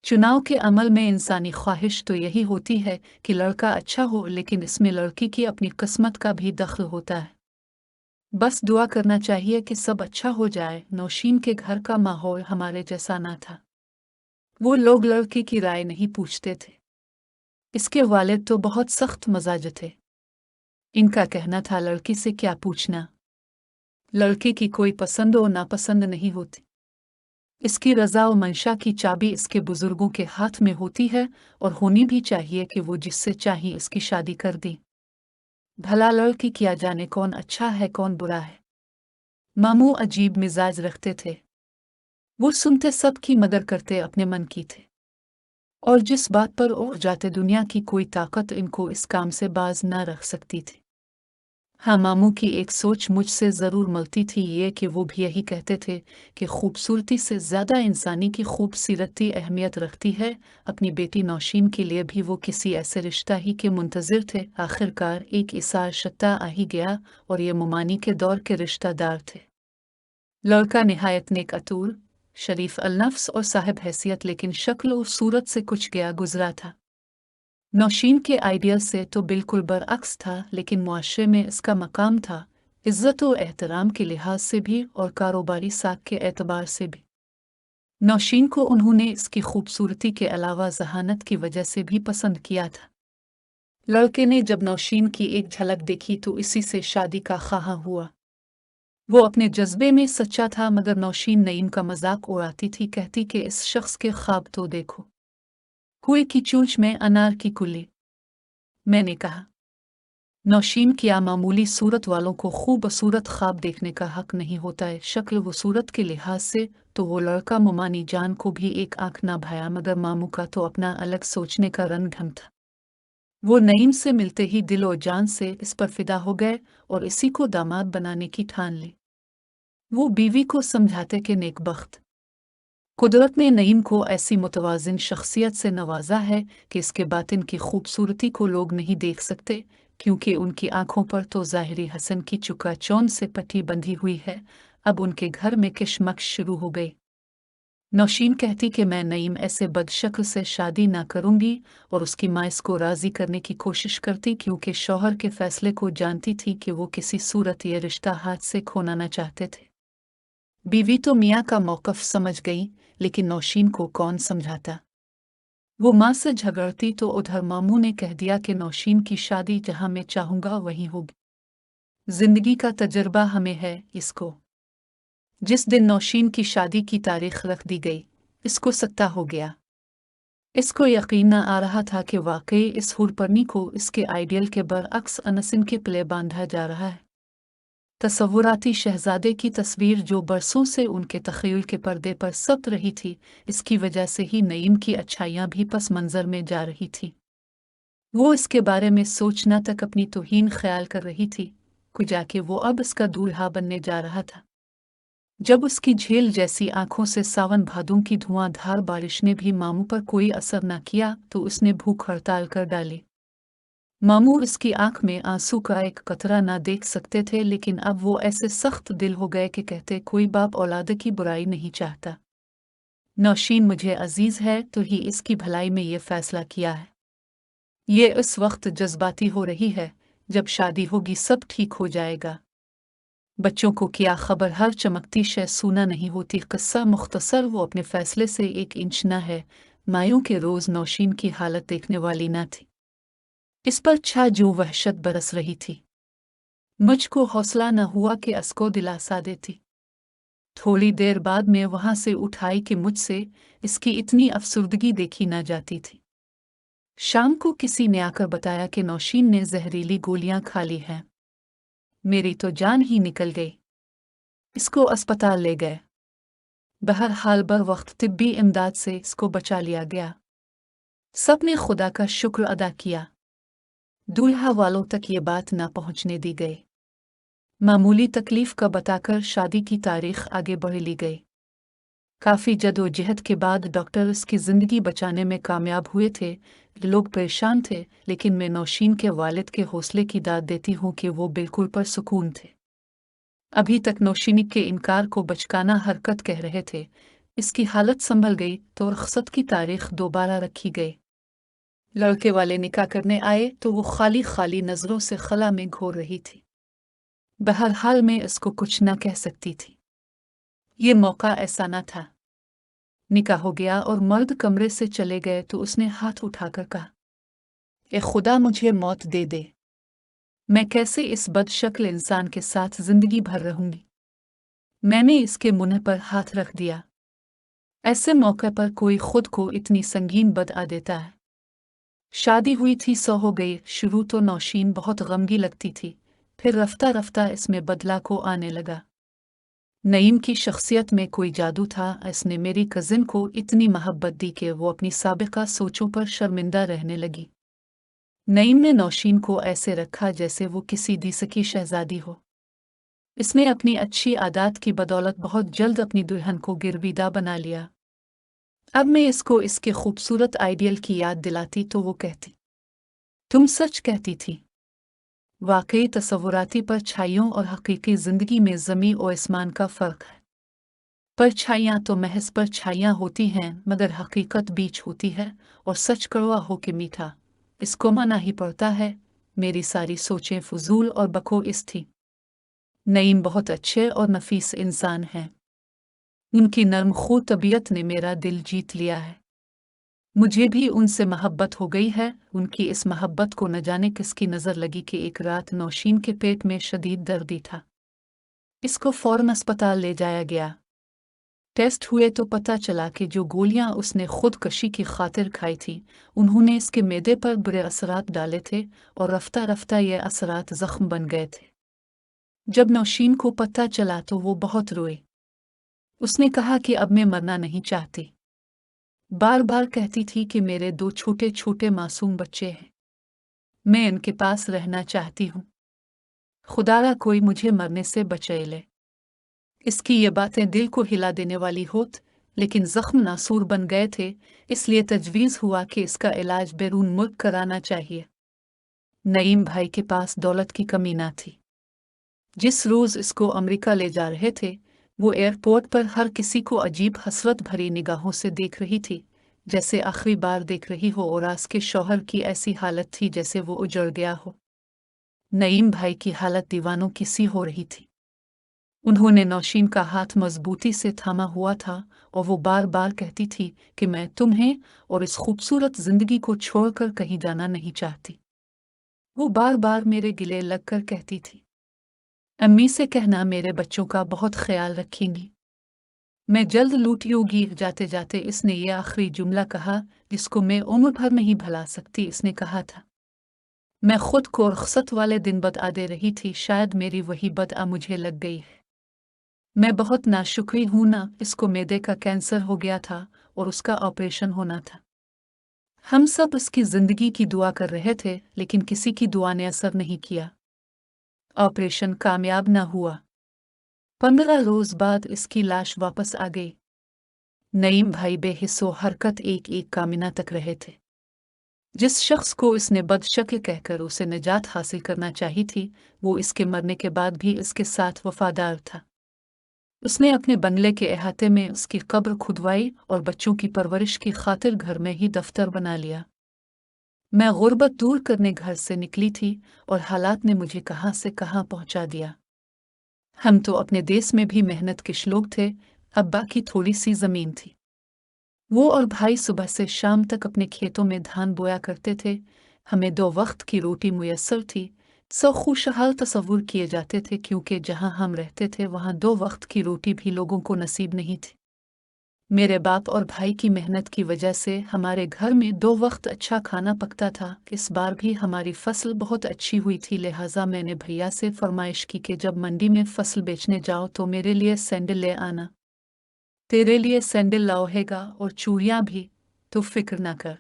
चुनाव के अमल में इंसानी ख्वाहिश तो यही होती है कि लड़का अच्छा हो, लेकिन इसमें लड़की की अपनी किस्मत का भी दखल होता है। बस दुआ करना चाहिए कि सब अच्छा हो जाए। नौशीन के घर का माहौल हमारे जैसा ना था। वो लोग लड़की की राय नहीं पूछते थे। इसके वालिद तो बहुत सख्त मजाज थे। इनका कहना था लड़की से क्या पूछना, लड़की की कोई पसंद और नापसंद नहीं होती। इसकी रज़ा और मंशा की चाबी इसके बुजुर्गों के हाथ में होती है, और होनी भी चाहिए कि वो जिससे चाहे इसकी शादी कर दी। भला लड़की क्या जाने कौन अच्छा है कौन बुरा है। मामू अजीब मिजाज रखते थे। वो सुनते सबकी मदद करते अपने मन की थे, और जिस बात पर उड़ जाते दुनिया की कोई ताकत इनको इस काम से बाज न रख सकती थी। हाँ, मामू की एक सोच मुझसे ज़रूर मिलती थी, ये कि वो भी यही कहते थे कि खूबसूरती से ज़्यादा इंसानी की खूबसूरती अहमियत रखती है। अपनी बेटी नौशीन के लिए भी वो किसी ऐसे रिश्ता ही के मुंतज़िर थे। आखिरकार एक इसार शत्ता आ ही गया, और ये मुमानी के दौर के रिश्तेदार थे। लड़का निहायत नेक अतूल, शरीफ अलनफ्स और साहिब हैसियत, लेकिन शक्ल और सूरत से कुछ गया गुजरा था। नौशीन के आइडियल से तो बिल्कुल बरअक्स था, लेकिन मुआशरे में इसका मकाम था, इज़्ज़त और एहतराम के लिहाज से भी और कारोबारी साख के एतबार से भी। नौशीन को उन्होंने इसकी खूबसूरती के अलावा ज़हानत की वजह से भी पसंद किया था। लड़के ने जब नौशीन की एक झलक देखी तो इसी से शादी का ख्वाह हुआ। वो अपने जज्बे में सच्चा था, मगर नौशीन नईम का मजाक उड़ाती थी, कहती कि इस शख्स के ख्वाब तो देखो, कुएं की चोंच में अनार की कुली। मैंने कहा, नौशीन क्या मामूली सूरत वालों को खूबसूरत ख्वाब देखने का हक नहीं होता है? शक्ल व सूरत के लिहाज से तो वो लड़का मुमानी जान को भी एक आंख ना भाया, मगर मामू का तो अपना अलग सोचने का रंग ढंग था। वो नईम से मिलते ही दिल और जान से इस पर फिदा हो गए और इसी को दामाद बनाने की ठान ली। वो बीवी को समझाते कि नेकबख्त कुदरत ने नईम को ऐसी मुतवाज़िन शख्सियत से नवाजा है कि इसके बातिन की खूबसूरती को लोग नहीं देख सकते, क्योंकि उनकी आंखों पर तो ज़ाहिरी हसन की चुकाचौंध से पट्टी बंधी हुई है। अब उनके घर में किशमकश शुरू हो गई। नौशीन कहती कि मैं नईम ऐसे बदशक्ल से शादी ना करूंगी और उसकी माँ इसको राज़ी करने की कोशिश करती क्योंकि शौहर के फैसले को जानती थी कि वो किसी सूरत ये रिश्ता हाथ से खोना न चाहते थे। बीवी तो मियाँ का मौक़िफ़ समझ गई, लेकिन नौशीन को कौन समझाता। वो माँ से झगड़ती तो उधर मामू ने कह दिया कि नौशीन की शादी जहाँ मैं चाहूँगा वहीं होगी। जिंदगी का तजर्बा हमें है इसको। जिस दिन नौशीन की शादी की तारीख रख दी गई, इसको सत्ता हो गया। इसको यकीन न आ रहा था कि वाकई इस हुरपरनी को इसके आइडियल के बरअक्स अनसिन के प्ले बांधा जा रहा है। तसव्वुराती शहजादे की तस्वीर जो बरसों से उनके तख़य्युल के पर्दे पर सब्त रही थी, इसकी वजह से ही नईम की अच्छाइयाँ भी पस मंज़र में जा रही थी। वो इसके बारे में सोचना तक अपनी तौहीन ख्याल कर रही थी, कि जाके वो अब इसका दूल्हा बनने जा रहा था। जब उसकी झील जैसी आंखों से सावन भादों की धुआंधार बारिश ने भी मामू पर कोई असर न किया तो उसने भूख हड़ताल कर डाली। मामू इसकी आंख में आंसू का एक कतरा ना देख सकते थे, लेकिन अब वो ऐसे सख्त दिल हो गए कि कहते कोई बाप औलाद की बुराई नहीं चाहता। नौशीन मुझे अजीज है तो ही इसकी भलाई में ये फैसला किया है। ये इस वक्त जज्बाती हो रही है, जब शादी होगी सब ठीक हो जाएगा। बच्चों को क्या खबर, हर चमकती शय सूना नहीं होती। किस्सा मुख्तसर, वो अपने फैसले से 1 इंच न है। मायूं के रोज नौशीन की हालत देखने वाली न थी। इस पर छा जो वहशत बरस रही थी। मुझको हौसला न हुआ कि असको दिलासा देती। थोड़ी देर बाद मैं वहां से उठाई कि मुझसे इसकी इतनी अफसुर्दगी देखी न जाती थी। शाम को किसी ने आकर बताया कि नौशीन ने जहरीली गोलियां खा ली हैं। मेरी तो जान ही निकल गई। इसको अस्पताल ले गए। बहरहाल बर वक्त तिब्बी इमदाद से इसको बचा लिया गया। सब ने खुदा का शुक्र अदा किया। दूल्हा वालों तक ये बात ना पहुंचने दी गई। मामूली तकलीफ का बताकर शादी की तारीख आगे बढ़ ली गई। काफ़ी जदोजहद के बाद डॉक्टर इसकी ज़िंदगी बचाने में कामयाब हुए थे। लोग परेशान थे, लेकिन मैं नौशीन के वालिद के हौसले की दाद देती हूँ कि वो बिल्कुल परसुकून थे। अभी तक नौशीन के इनकार को बचकाना हरकत कह रहे थे। इसकी हालत संभल गई तो रुखसत की तारीख दोबारा रखी गई। लड़के वाले निकाह करने आए तो वो खाली खाली नज़रों से खला में घोर रही थी। बहरहाल मैं इसको कुछ न कह सकती थी। ये मौका ऐसा न था। निकाह हो गया और मर्द कमरे से चले गए तो उसने हाथ उठाकर कहा, ए खुदा मुझे मौत दे दे। मैं कैसे इस बदशक्ल इंसान के साथ जिंदगी भर रहूंगी। मैंने इसके मुंह पर हाथ रख दिया। ऐसे मौके पर कोई खुद को इतनी संगीन बदआ देता है। शादी हुई थी, सौ हो गई। शुरू तो नौशीन बहुत गमगी लगती थी, फिर रफ्ता रफ्ता इसमें बदला को आने लगा। नईम की शख्सियत में कोई जादू था। इसने मेरी कज़िन को इतनी मोहब्बत दी कि वो अपनी साबिका सोचों पर शर्मिंदा रहने लगी। नईम ने नौशीन को ऐसे रखा जैसे वो किसी दीसकी शहजादी हो। इसने अपनी अच्छी आदत की बदौलत बहुत जल्द अपनी दुल्हन को गिरविदा बना लिया। अब मैं इसको इसके खूबसूरत आइडियल की याद दिलाती तो वो कहती, तुम सच कहती थी। वाकई तसव्वुराती परछाइयों और हकीकी जिंदगी में ज़मीं और आसमान का फ़र्क है। परछाइयाँ तो महज परछाइयाँ होती हैं, मगर हकीकत बीच होती है, और सच कड़वा हो के मीठा, इसको माना ही पड़ता है। मेरी सारी सोचें फजूल और बकोइस थी। नईम बहुत अच्छे और नफीस इंसान हैं। उनकी नर्म खो तबीयत ने मेरा दिल जीत लिया है। मुझे भी उनसे मोहब्बत हो गई है। उनकी इस मोहब्बत को न जाने किसकी नज़र लगी कि एक रात नौशीन के पेट में शदीद दर्द था। इसको फौरन अस्पताल ले जाया गया। टेस्ट हुए तो पता चला कि जो गोलियां उसने खुदकशी की खातिर खाई थी, उन्होंने इसके मैदे पर बुरे असरात डाले थे और रफ्ता रफ्ता ये असरात जख्म बन गए थे। जब नौशीन को पता चला तो वो बहुत रोई। उसने कहा कि अब मैं मरना नहीं चाहती। बार बार कहती थी कि मेरे 2 छोटे छोटे मासूम बच्चे हैं, मैं इनके पास रहना चाहती हूँ। खुदारा कोई मुझे मरने से बचा ले। इसकी ये बातें दिल को हिला देने वाली होत, लेकिन जख्म नासूर बन गए थे, इसलिए तजवीज़ हुआ कि इसका इलाज बैरून मुल्क कराना चाहिए। नईम भाई के पास दौलत की कमी ना थी। जिस रोज़ इसको अमेरिका ले जा रहे थे, वो एयरपोर्ट पर हर किसी को अजीब हसरत भरी निगाहों से देख रही थी, जैसे आखिरी बार देख रही हो। और के शौहर की ऐसी हालत थी जैसे वो उजड़ गया हो। नईम भाई की हालत दीवानों की सी हो रही थी। उन्होंने नौशीन का हाथ मजबूती से थामा हुआ था और वो बार बार कहती थी कि मैं तुम्हें और इस खूबसूरत जिंदगी को छोड़कर कहीं जाना नहीं चाहती। वो बार बार मेरे गिले लगकर कहती थी, अम्मी से कहना मेरे बच्चों का बहुत ख्याल रखेंगी, मैं जल्द लौटूंगी। जाते जाते इसने ये आखिरी जुमला कहा जिसको मैं उम्र भर नहीं भुला सकती। इसने कहा था, मैं खुद को रुखसत वाले दिन बता दे रही थी, शायद मेरी वही बदआ मुझे लग गई है। मैं बहुत नाशुक्री हूं ना, इसको मैदे का कैंसर हो गया था और उसका ऑपरेशन होना था। हम सब उसकी जिंदगी की दुआ कर रहे थे, लेकिन किसी की दुआ ने असर नहीं किया। ऑपरेशन कामयाब न हुआ। 15 रोज बाद इसकी लाश वापस आ गई। नईम भाई बेहिस्सो हरकत एक एक कामिना तक रहे थे। जिस शख्स को इसने बदशक्ल कहकर उसे निजात हासिल करना चाहिए थी, वो इसके मरने के बाद भी इसके साथ वफादार था। उसने अपने बंगले के अहाते में उसकी कब्र खुदवाई और बच्चों की परवरिश की खातिर घर में ही दफ्तर बना लिया। मैं गुर्बत दूर करने घर से निकली थी और हालात ने मुझे कहाँ से कहाँ पहुंचा दिया। हम तो अपने देश में भी मेहनत कश लोग थे। अब्बा की थोड़ी सी जमीन थी। वो और भाई सुबह से शाम तक अपने खेतों में धान बोया करते थे। हमें 2 वक्त की रोटी मुयस्सर थी। सो खुशहाल तस्वुर किए जाते थे, क्योंकि जहां हम रहते थे वहां 2 वक्त की रोटी भी लोगों को नसीब नहीं थी। मेरे बाप और भाई की मेहनत की वजह से हमारे घर में 2 वक्त अच्छा खाना पकता था। इस बार भी हमारी फसल बहुत अच्छी हुई थी, लिहाजा मैंने भैया से फरमाइश की कि जब मंडी में फसल बेचने जाओ तो मेरे लिए सैंडल ले आना। तेरे लिए सैंडल लाओहेगा और चूड़ियां भी, तो फिक्र ना कर।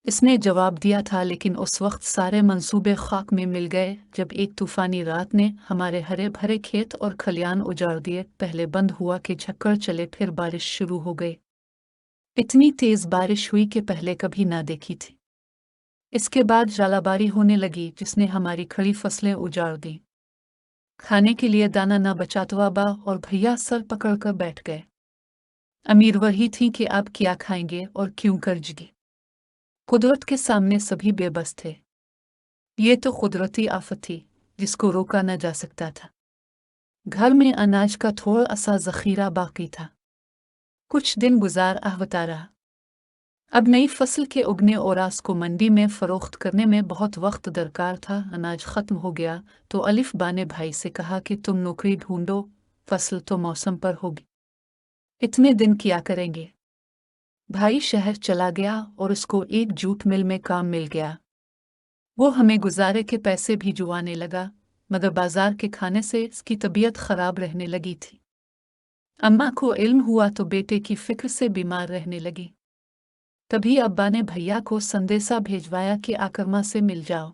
इसने जवाब दिया था, लेकिन उस वक्त सारे मंसूबे खाक में मिल गए जब एक तूफानी रात ने हमारे हरे भरे खेत और खलियान उजाड़ दिए। पहले बंद हुआ कि झक्कड़ चले, फिर बारिश शुरू हो गई। इतनी तेज बारिश हुई कि पहले कभी ना देखी थी। इसके बाद जालाबारी होने लगी जिसने हमारी खड़ी फसलें उजाड़ दी। खाने के लिए दाना न बचा तो अब्बा और भैया सर पकड़कर बैठ गए। अमीर वही थी कि अब क्या खाएंगे और क्यों कर्जगी। कुदरत के सामने सभी बेबस थे। ये तो कुदरती आफत थी जिसको रोका न जा सकता था। घर में अनाज का थोड़ा सा जखीरा बाकी था। कुछ दिन गुजार आहवता रहा। अब नई फसल के उगने और आस को मंडी में फरोख्त करने में बहुत वक्त दरकार था। अनाज खत्म हो गया तो अलिफ बा ने भाई से कहा कि तुम नौकरी ढूंढो, फसल तो मौसम पर होगी। इतने दिन क्या करेंगे। भाई शहर चला गया और उसको एक जूट मिल में काम मिल गया। वो हमें गुजारे के पैसे भी जुआने लगा, मगर बाजार के खाने से इसकी तबीयत खराब रहने लगी थी। अम्मा को इल्म हुआ तो बेटे की फिक्र से बीमार रहने लगी। तभी अब्बा ने भैया को संदेशा भेजवाया कि आकरमा से मिल जाओ,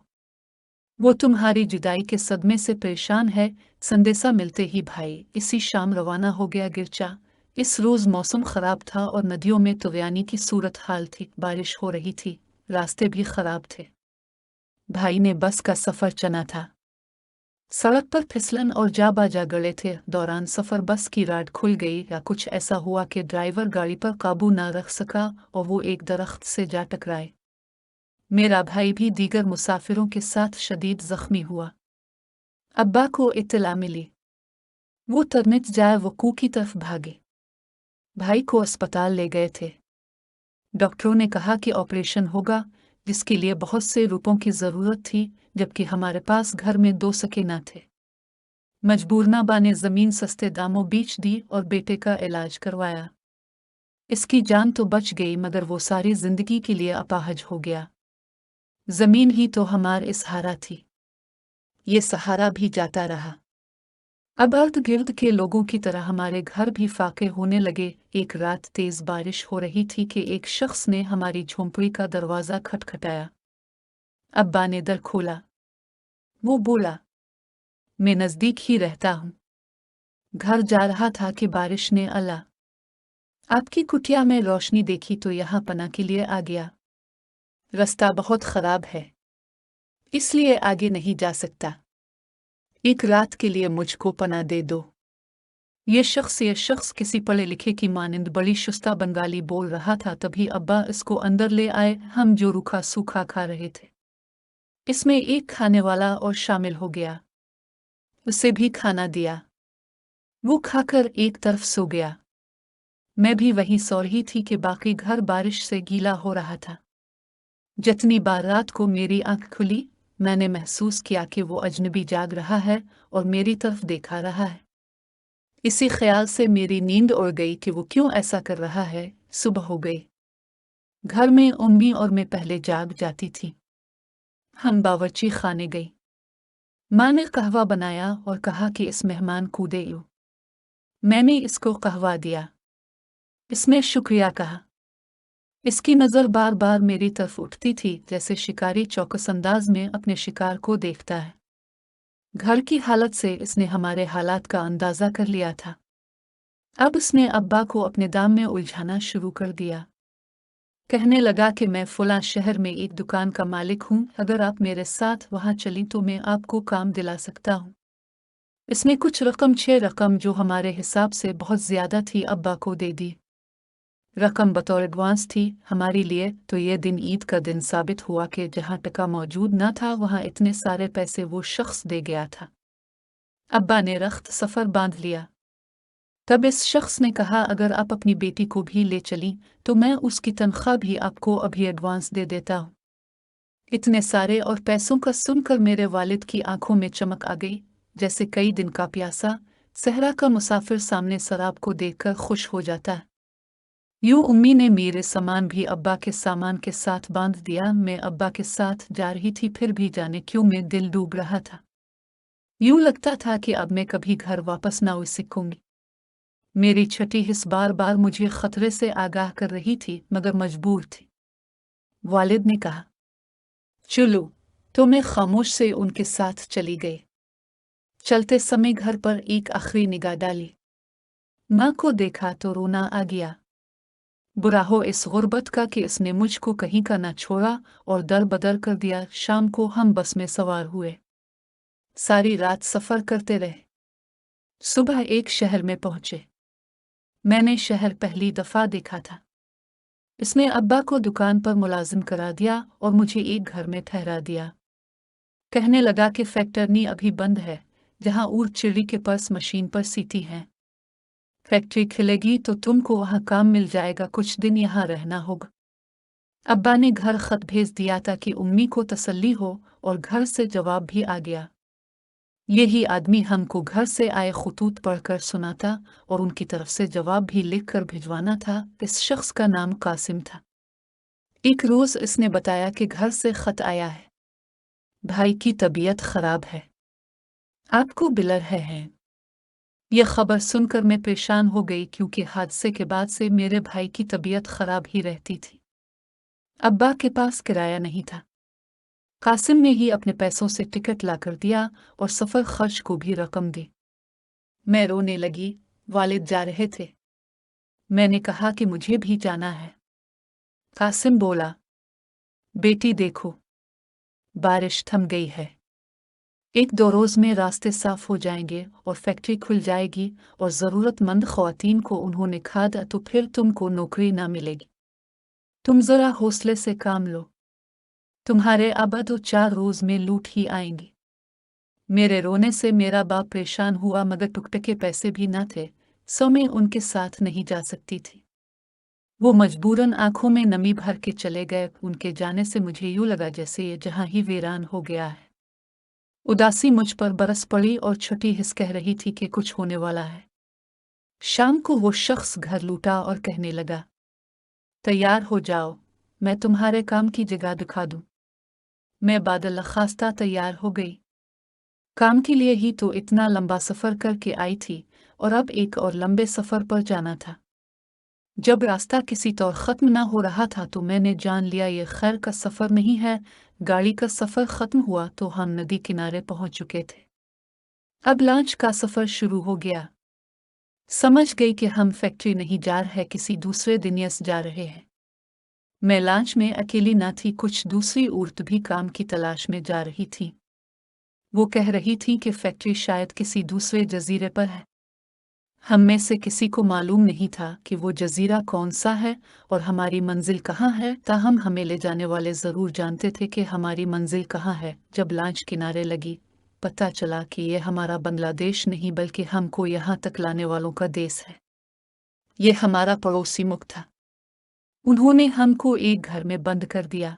वो तुम्हारी जुदाई के सदमे से परेशान है। संदेशा मिलते ही भाई इसी शाम रवाना हो गया गिरचा। इस रोज मौसम खराब था और नदियों में तुगयानी की सूरत हाल थी। बारिश हो रही थी, रास्ते भी खराब थे। भाई ने बस का सफर चुना था। सड़क पर फिसलन और जा बाजा गड़े थे। दौरान सफर बस की राड खुल गई या कुछ ऐसा हुआ कि ड्राइवर गाड़ी पर काबू न रख सका और वो एक दरख्त से जा टकराए। मेरा भाई भी दीगर मुसाफिरों के साथ शदीद जख्मी हुआ। अब्बा को इत्तला मिली। वो तरमित जाए वकू की तरफ भागे। भाई को अस्पताल ले गए थे। डॉक्टरों ने कहा कि ऑपरेशन होगा, जिसके लिए बहुत से रुपयों की ज़रूरत थी, जबकि हमारे पास घर में 2 सके न थे। मजबूरना बा ने ज़मीन सस्ते दामों बेच दी और बेटे का इलाज करवाया। इसकी जान तो बच गई, मगर वो सारी जिंदगी के लिए अपाहज हो गया। ज़मीन ही तो हमारे सहारा थी। ये सहारा भी जाता रहा। अब अर्द गिर्द के लोगों की तरह हमारे घर भी फाके होने लगे। एक रात तेज बारिश हो रही थी कि एक शख्स ने हमारी झोंपड़ी का दरवाज़ा खटखटाया। अब्बा ने दर खोला। वो बोला, मैं नज़दीक ही रहता हूँ। घर जा रहा था कि बारिश ने अल्लाह आपकी कुटिया में रोशनी देखी तो यहाँ पनाह के लिए आ गया। रास्ता बहुत खराब है, इसलिए आगे नहीं जा सकता। एक रात के लिए मुझको पनाह दे दो। ये शख्स किसी पढ़े लिखे की मानिंद बड़ी शुस्ता बंगाली बोल रहा था। तभी अब्बा इसको अंदर ले आए। हम जो रूखा सूखा खा रहे थे, इसमें एक खाने वाला और शामिल हो गया। उसे भी खाना दिया। वो खाकर एक तरफ सो गया। मैं भी वहीं सो रही थी कि बाकी घर बारिश से गीला हो रहा था। जितनी बार रात को मेरी आंख खुली, मैंने महसूस किया कि वो अजनबी जाग रहा है और मेरी तरफ देखा रहा है। इसी ख्याल से मेरी नींद उड़ गई कि वो क्यों ऐसा कर रहा है। सुबह हो गई। घर में उम्मी और मैं पहले जाग जाती थी। हम बावर्ची खाने गई। माँ ने कहवा बनाया और कहा कि इस मेहमान को दे लो। मैंने इसको कहवा दिया। इसने शुक्रिया कहा। इसकी नज़र बार बार मेरी तरफ उठती थी, जैसे शिकारी चौकस अंदाज में अपने शिकार को देखता है। घर की हालत से इसने हमारे हालात का अंदाज़ा कर लिया था। अब उसने अब्बा को अपने दाम में उलझाना शुरू कर दिया। कहने लगा कि मैं फलां शहर में एक दुकान का मालिक हूँ, अगर आप मेरे साथ वहाँ चली तो मैं आपको काम दिला सकता हूँ। इसने कुछ छह रकम जो हमारे हिसाब से बहुत ज़्यादा थी, अब्बा को दे दी। रकम बतौर एडवांस थी हमारे लिए। तो ये दिन ईद का दिन साबित हुआ कि जहाँ टका मौजूद न था, वहाँ इतने सारे पैसे वो शख्स दे गया था। अब्बा ने रख्त सफ़र बांध लिया। तब इस शख्स ने कहा, अगर आप अपनी बेटी को भी ले चली तो मैं उसकी तनख्वाह भी आपको अभी एडवांस दे देता हूँ। इतने सारे और पैसों का सुनकर मेरे वालिद की आंखों में चमक आ गई, जैसे कई दिन का प्यासा सहरा का मुसाफिर सामने शराब को देखकर खुश हो जाता है। यूं उम्मी ने मेरे सामान भी अब्बा के सामान के साथ बांध दिया। मैं अब्बा के साथ जा रही थी, फिर भी जाने क्यों मैं दिल डूब रहा था। यूं लगता था कि अब मैं कभी घर वापस ना उस सीखूंगी। मेरी छठी हिस्स बार बार मुझे खतरे से आगाह कर रही थी, मगर मजबूर थी। वालिद ने कहा, चलो। तो मैं खामोश से उनके साथ चली गई। चलते समय घर पर एक आखिरी निगाह डाली। माँ को देखा तो रोना आ गया। बुरा हो इस गुर्बत का कि इसने मुझको कहीं का ना छोड़ा और दर बदर कर दिया। शाम को हम बस में सवार हुए। सारी रात सफ़र करते रहे। सुबह एक शहर में पहुंचे। मैंने शहर पहली दफ़ा देखा था। इसने अब्बा को दुकान पर मुलाजिम करा दिया और मुझे एक घर में ठहरा दिया। कहने लगा कि फैक्टरी अभी बंद है, जहां ऊँट चिड़ी के पर्स मशीन पर सीती हैं। फैक्ट्री खुलेगी तो तुमको वहाँ काम मिल जाएगा, कुछ दिन यहाँ रहना होगा। अब्बा ने घर खत भेज दिया ताकि उम्मी को तसल्ली हो, और घर से जवाब भी आ गया। यही आदमी हमको घर से आए खतूत पढ़कर सुनाता और उनकी तरफ से जवाब भी लिख कर भिजवाना था। इस शख्स का नाम कासिम था। एक रोज़ इसने बताया कि घर से खत आया है, भाई की तबीयत खराब है, आपको बिल रहे हैं। यह खबर सुनकर मैं परेशान हो गई, क्योंकि हादसे के बाद से मेरे भाई की तबीयत खराब ही रहती थी। अब्बा के पास किराया नहीं था। कासिम ने ही अपने पैसों से टिकट लाकर दिया और सफ़र खर्च को भी रकम दी। मैं रोने लगी। वालिद जा रहे थे। मैंने कहा कि मुझे भी जाना है। कासिम बोला, बेटी देखो, बारिश थम गई है। एक दो रोज़ में रास्ते साफ हो जाएंगे और फैक्ट्री खुल जाएगी, और ज़रूरतमंद ख़वातीन को उन्होंने खाद तो फिर तुमको नौकरी ना मिलेगी। तुम ज़रा हौसले से काम लो। तुम्हारे अब्बा तो 4 रोज़ में लूट ही आएंगी। मेरे रोने से मेरा बाप परेशान हुआ, मगर टुकटे के पैसे भी न थे, सो मैं उनके साथ नहीं जा सकती थी। वो मजबूरन आंखों में नमी भर के चले गए। उनके जाने से मुझे यूं लगा जैसे ये जहां ही वीरान हो गया है। उदासी मुझ पर बरस पड़ी और छठी हिस्स कह रही थी कि कुछ होने वाला है। शाम को वो शख्स घर लूटा और कहने लगा, तैयार हो जाओ, मैं तुम्हारे काम की जगह दिखा दूं। मैं बादल खास्ता तैयार हो गई। काम के लिए ही तो इतना लंबा सफ़र करके आई थी, और अब एक और लंबे सफ़र पर जाना था। जब रास्ता किसी तौर ख़त्म ना हो रहा था तो मैंने जान लिया ये खैर का सफ़र नहीं है। गाड़ी का सफ़र ख़त्म हुआ तो हम नदी किनारे पहुंच चुके थे। अब लॉन्च का सफ़र शुरू हो गया। समझ गई कि हम फैक्ट्री नहीं जा रहे, किसी दूसरे दुनिया से जा रहे हैं। मैं लॉन्च में अकेली ना थी, कुछ दूसरी औरत भी काम की तलाश में जा रही थी। वो कह रही थी कि फैक्ट्री शायद किसी दूसरे जजीरे पर है। हम में से किसी को मालूम नहीं था कि वो जजीरा कौन सा है और हमारी मंजिल कहाँ है, ताहम हमें ले जाने वाले ज़रूर जानते थे कि हमारी मंजिल कहाँ है। जब लॉन्च किनारे लगी, पता चला कि ये हमारा बांग्लादेश नहीं बल्कि हमको यहाँ तक लाने वालों का देश है। ये हमारा पड़ोसी मुख था। उन्होंने हमको एक घर में बंद कर दिया।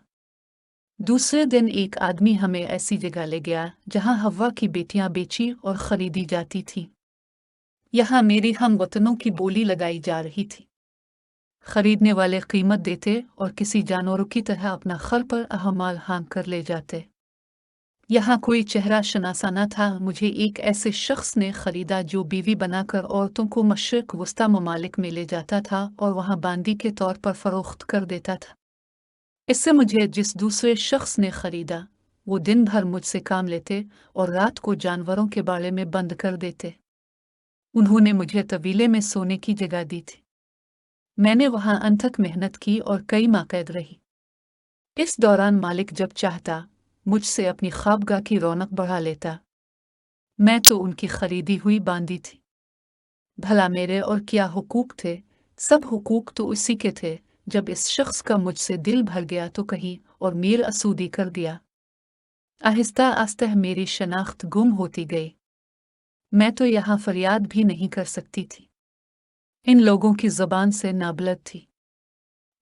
दूसरे दिन एक आदमी हमें ऐसी जगह ले गया जहाँ हवा की बेटियां बेची और खरीदी जाती थीं। यहाँ मेरी हमवतनों की बोली लगाई जा रही थी। खरीदने वाले कीमत देते और किसी जानवरों की तरह अपना खर पर अहमाल हाँक कर ले जाते। यहाँ कोई चेहरा शनासा न था। मुझे एक ऐसे शख्स ने खरीदा जो बीवी बनाकर औरतों को मशरिक वस्ता ममालिक में ले जाता था और वहाँ बांदी के तौर पर फरोख्त कर देता था। इससे मुझे जिस दूसरे शख्स ने खरीदा, वो दिन भर मुझसे काम लेते और रात को जानवरों के बाड़े में बंद कर देते। उन्होंने मुझे तवीले में सोने की जगह दी थी। मैंने वहां अनथक मेहनत की और कई माह कैद रही। इस दौरान मालिक जब चाहता मुझसे अपनी ख्वाबगाह की रौनक बढ़ा लेता। मैं तो उनकी खरीदी हुई बांदी थी। भला मेरे और क्या हुकूक थे? सब हुकूक तो उसी के थे। जब इस शख्स का मुझसे दिल भर गया तो कहीं और मीर असूदी कर दिया। आहिस्ता आहिस्ता मेरी शनाख्त गुम होती गई। मैं तो यहाँ फरियाद भी नहीं कर सकती थी। इन लोगों की ज़बान से नाबलद थी।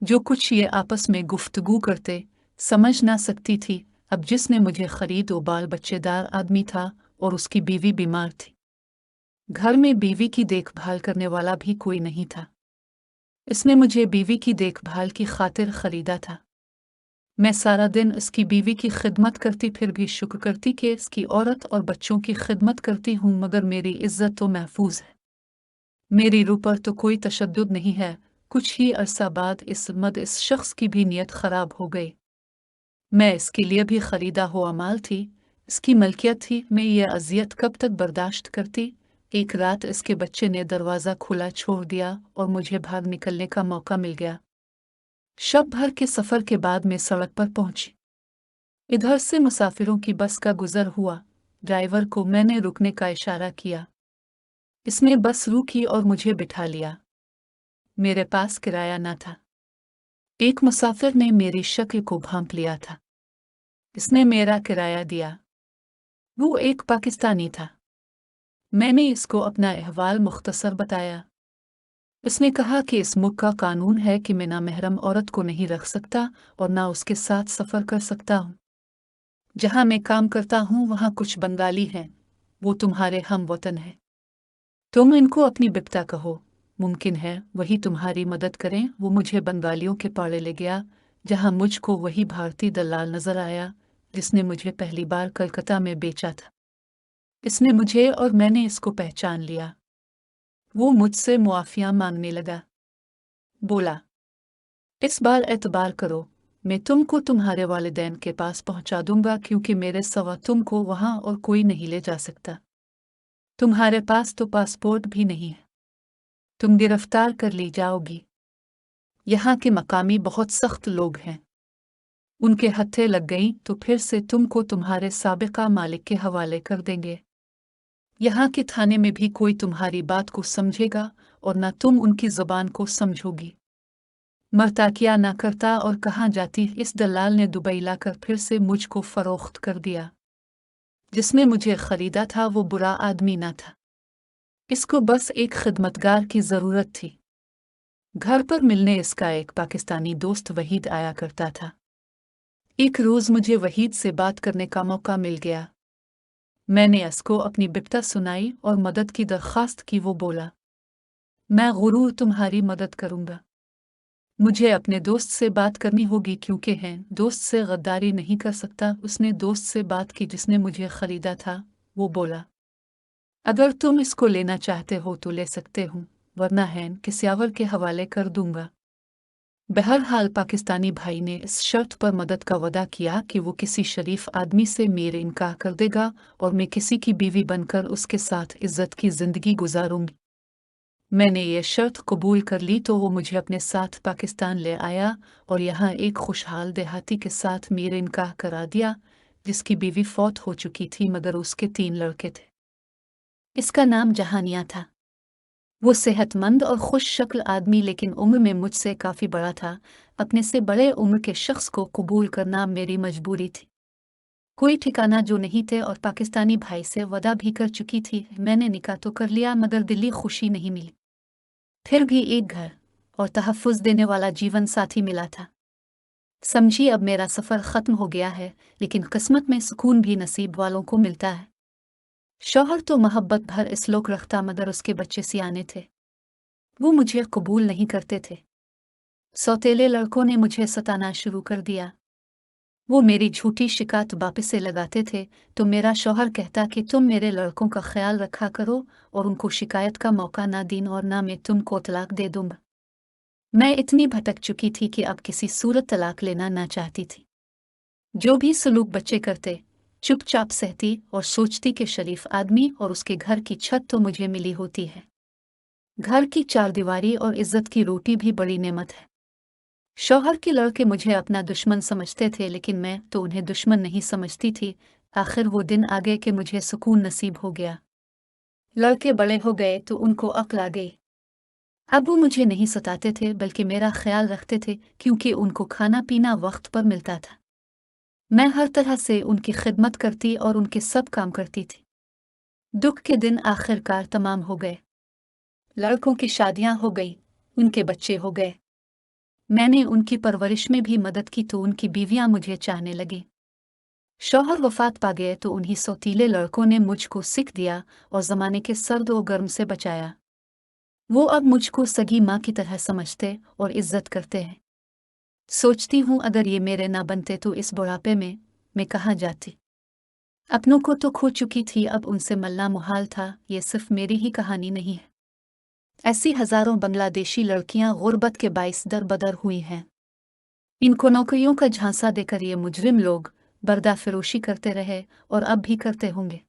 जो कुछ ये आपस में गुफ्तगू करते समझ ना सकती थी। अब जिसने मुझे खरीद वो बाल बच्चेदार आदमी था और उसकी बीवी बीमार थी। घर में बीवी की देखभाल करने वाला भी कोई नहीं था। इसने मुझे बीवी की देखभाल की खातिर खरीदा था। मैं सारा दिन इसकी बीवी की खिदमत करती, फिर भी शुक्र करती कि इसकी औरत और बच्चों की खिदमत करती हूँ, मगर मेरी इज्जत तो महफूज है। मेरी रूह पर तो कोई तशद्दुद नहीं है। कुछ ही अरसा बाद इस शख्स की भी नीयत खराब हो गई। मैं इसके लिए भी खरीदा हुआ माल थी, इसकी मलकियत थी। मैं ये अजियत कब तक बर्दाश्त करती? एक रात इसके बच्चे ने दरवाज़ा खुला छोड़ दिया और मुझे भाग निकलने का मौका मिल गया। शब भर के सफ़र के बाद मैं सड़क पर पहुंची। इधर से मुसाफिरों की बस का गुजर हुआ। ड्राइवर को मैंने रुकने का इशारा किया। इसने बस रुकी और मुझे बिठा लिया। मेरे पास किराया न था। एक मुसाफिर ने मेरी शक्ल को भांप लिया था। इसने मेरा किराया दिया। वो एक पाकिस्तानी था। मैंने इसको अपना अहवाल मुख्तसर बताया। इसने कहा कि इस मुल्क का कानून है कि मैं ना महरम औरत को नहीं रख सकता और ना उसके साथ सफ़र कर सकता हूँ। जहाँ मैं काम करता हूँ वहाँ कुछ बंगाली हैं। वो तुम्हारे हम वतन हैं। तुम इनको अपनी बिपता कहो, मुमकिन है वही तुम्हारी मदद करें। वो मुझे बंगालियों के पाड़े ले गया, जहाँ मुझको वही भारतीय दलाल नजर आया जिसने मुझे पहली बार कलकत्ता में बेचा था। इसने मुझे और मैंने इसको पहचान लिया। वो मुझसे मुआफ़िया मांगने लगा। बोला, इस बार एतबार करो, मैं तुमको तुम्हारे वालिदैन के पास पहुंचा दूंगा, क्योंकि मेरे सिवा तुमको वहां और कोई नहीं ले जा सकता। तुम्हारे पास तो पासपोर्ट भी नहीं है। तुम गिरफ्तार कर ली जाओगी। यहाँ के मकामी बहुत सख्त लोग हैं। उनके हत्थे लग गई तो फिर से तुमको तुम्हारे साबिका मालिक के हवाले कर देंगे। यहाँ के थाने में भी कोई तुम्हारी बात को समझेगा और न तुम उनकी ज़ुबान को समझोगी। मरता क्या ना करता और कहाँ जाती। इस दलाल ने दुबई लाकर फिर से मुझको फरोख्त कर दिया। जिसने मुझे खरीदा था वो बुरा आदमी ना था। इसको बस एक खिदमतगार की ज़रूरत थी। घर पर मिलने इसका एक पाकिस्तानी दोस्त वहीद आया करता था। एक रोज़ मुझे वहीद से बात करने का मौका मिल गया। मैंने इसको अपनी बिपता सुनाई और मदद की दरख्वास्त की। वो बोला, मैं गुरूर तुम्हारी मदद करूँगा। मुझे अपने दोस्त से बात करनी होगी, क्योंकि हैं दोस्त से गद्दारी नहीं कर सकता। उसने दोस्त से बात की जिसने मुझे खरीदा था। वो बोला, अगर तुम इसको लेना चाहते हो तो ले सकते हो, वरना है किस्यावर के हवाले कर दूंगा। बहरहाल पाकिस्तानी भाई ने इस शर्त पर मदद का वादा किया कि वो किसी शरीफ आदमी से मेरे इनकार कर देगा और मैं किसी की बीवी बनकर उसके साथ इज्जत की जिंदगी गुजारूंगी। मैंने ये शर्त कबूल कर ली तो वो मुझे अपने साथ पाकिस्तान ले आया और यहाँ एक खुशहाल देहाती के साथ मेरे निकाह करा दिया, जिसकी बीवी फौत हो चुकी थी मगर उसके 3 लड़के थे। इसका नाम जहानिया था। वो सेहतमंद और खुश शक्ल आदमी लेकिन उम्र में मुझसे काफ़ी बड़ा था। अपने से बड़े उम्र के शख्स को कबूल करना मेरी मजबूरी थी। कोई ठिकाना जो नहीं थे और पाकिस्तानी भाई से वदा भी कर चुकी थी। मैंने निकाह तो कर लिया मगर दिली खुशी नहीं मिली। फिर भी एक घर और तहफ़्फ़ुज़ देने वाला जीवन साथी मिला था। समझी अब मेरा सफ़र ख़त्म हो गया है, लेकिन किस्मत में सुकून भी नसीब वालों को मिलता है। शौहर तो मोहब्बत भर इस्लोक रखता मगर उसके बच्चे सियाने थे। वो मुझे कबूल नहीं करते थे। सौतेले लड़कों ने मुझे सताना शुरू कर दिया। वो मेरी झूठी शिकायत वापस से लगाते थे तो मेरा शौहर कहता कि तुम मेरे लड़कों का ख्याल रखा करो और उनको शिकायत का मौका ना दिन और ना मैं तुमको तलाक दे दूंगा। मैं इतनी भटक चुकी थी कि अब किसी सूरत तलाक लेना ना चाहती थी। जो भी सलूक बच्चे करते चुपचाप सहती और सोचती कि शरीफ आदमी और उसके घर की छत तो मुझे मिली होती है। घर की चारदीवारी और इज्जत की रोटी भी बड़ी नेमत है। शौहर के लड़के मुझे अपना दुश्मन समझते थे लेकिन मैं तो उन्हें दुश्मन नहीं समझती थी। आखिर वो दिन आ गए कि मुझे सुकून नसीब हो गया। लड़के बड़े हो गए तो उनको अक्ल आ गई। अब वो मुझे नहीं सताते थे बल्कि मेरा ख्याल रखते थे क्योंकि उनको खाना पीना वक्त पर मिलता था। मैं हर तरह से उनकी खिदमत करती और उनके सब काम करती थी। दुख के दिन आखिरकार तमाम हो गए। लड़कों की शादियां हो गई, उनके बच्चे हो गए। मैंने उनकी परवरिश में भी मदद की तो उनकी बीवियां मुझे चाहने लगी। शौहर वफात पा गए तो उन्हीं सौतीले लड़कों ने मुझको सिख दिया और ज़माने के सर्द और गर्म से बचाया। वो अब मुझको सगी माँ की तरह समझते और इज्जत करते हैं। सोचती हूँ अगर ये मेरे ना बनते तो इस बुढ़ापे में मैं कहाँ जाती। अपनों को तो खो चुकी थी, अब उनसे मिलना मुहाल था। ये सिर्फ मेरी ही कहानी नहीं है। ऐसी हजारों बांग्लादेशी लड़कियां गुर्बत के बाइस दर बदर हुई हैं। इनको नौकरियों का झांसा देकर ये मुजरिम लोग पर्दा फरोशी करते रहे और अब भी करते होंगे।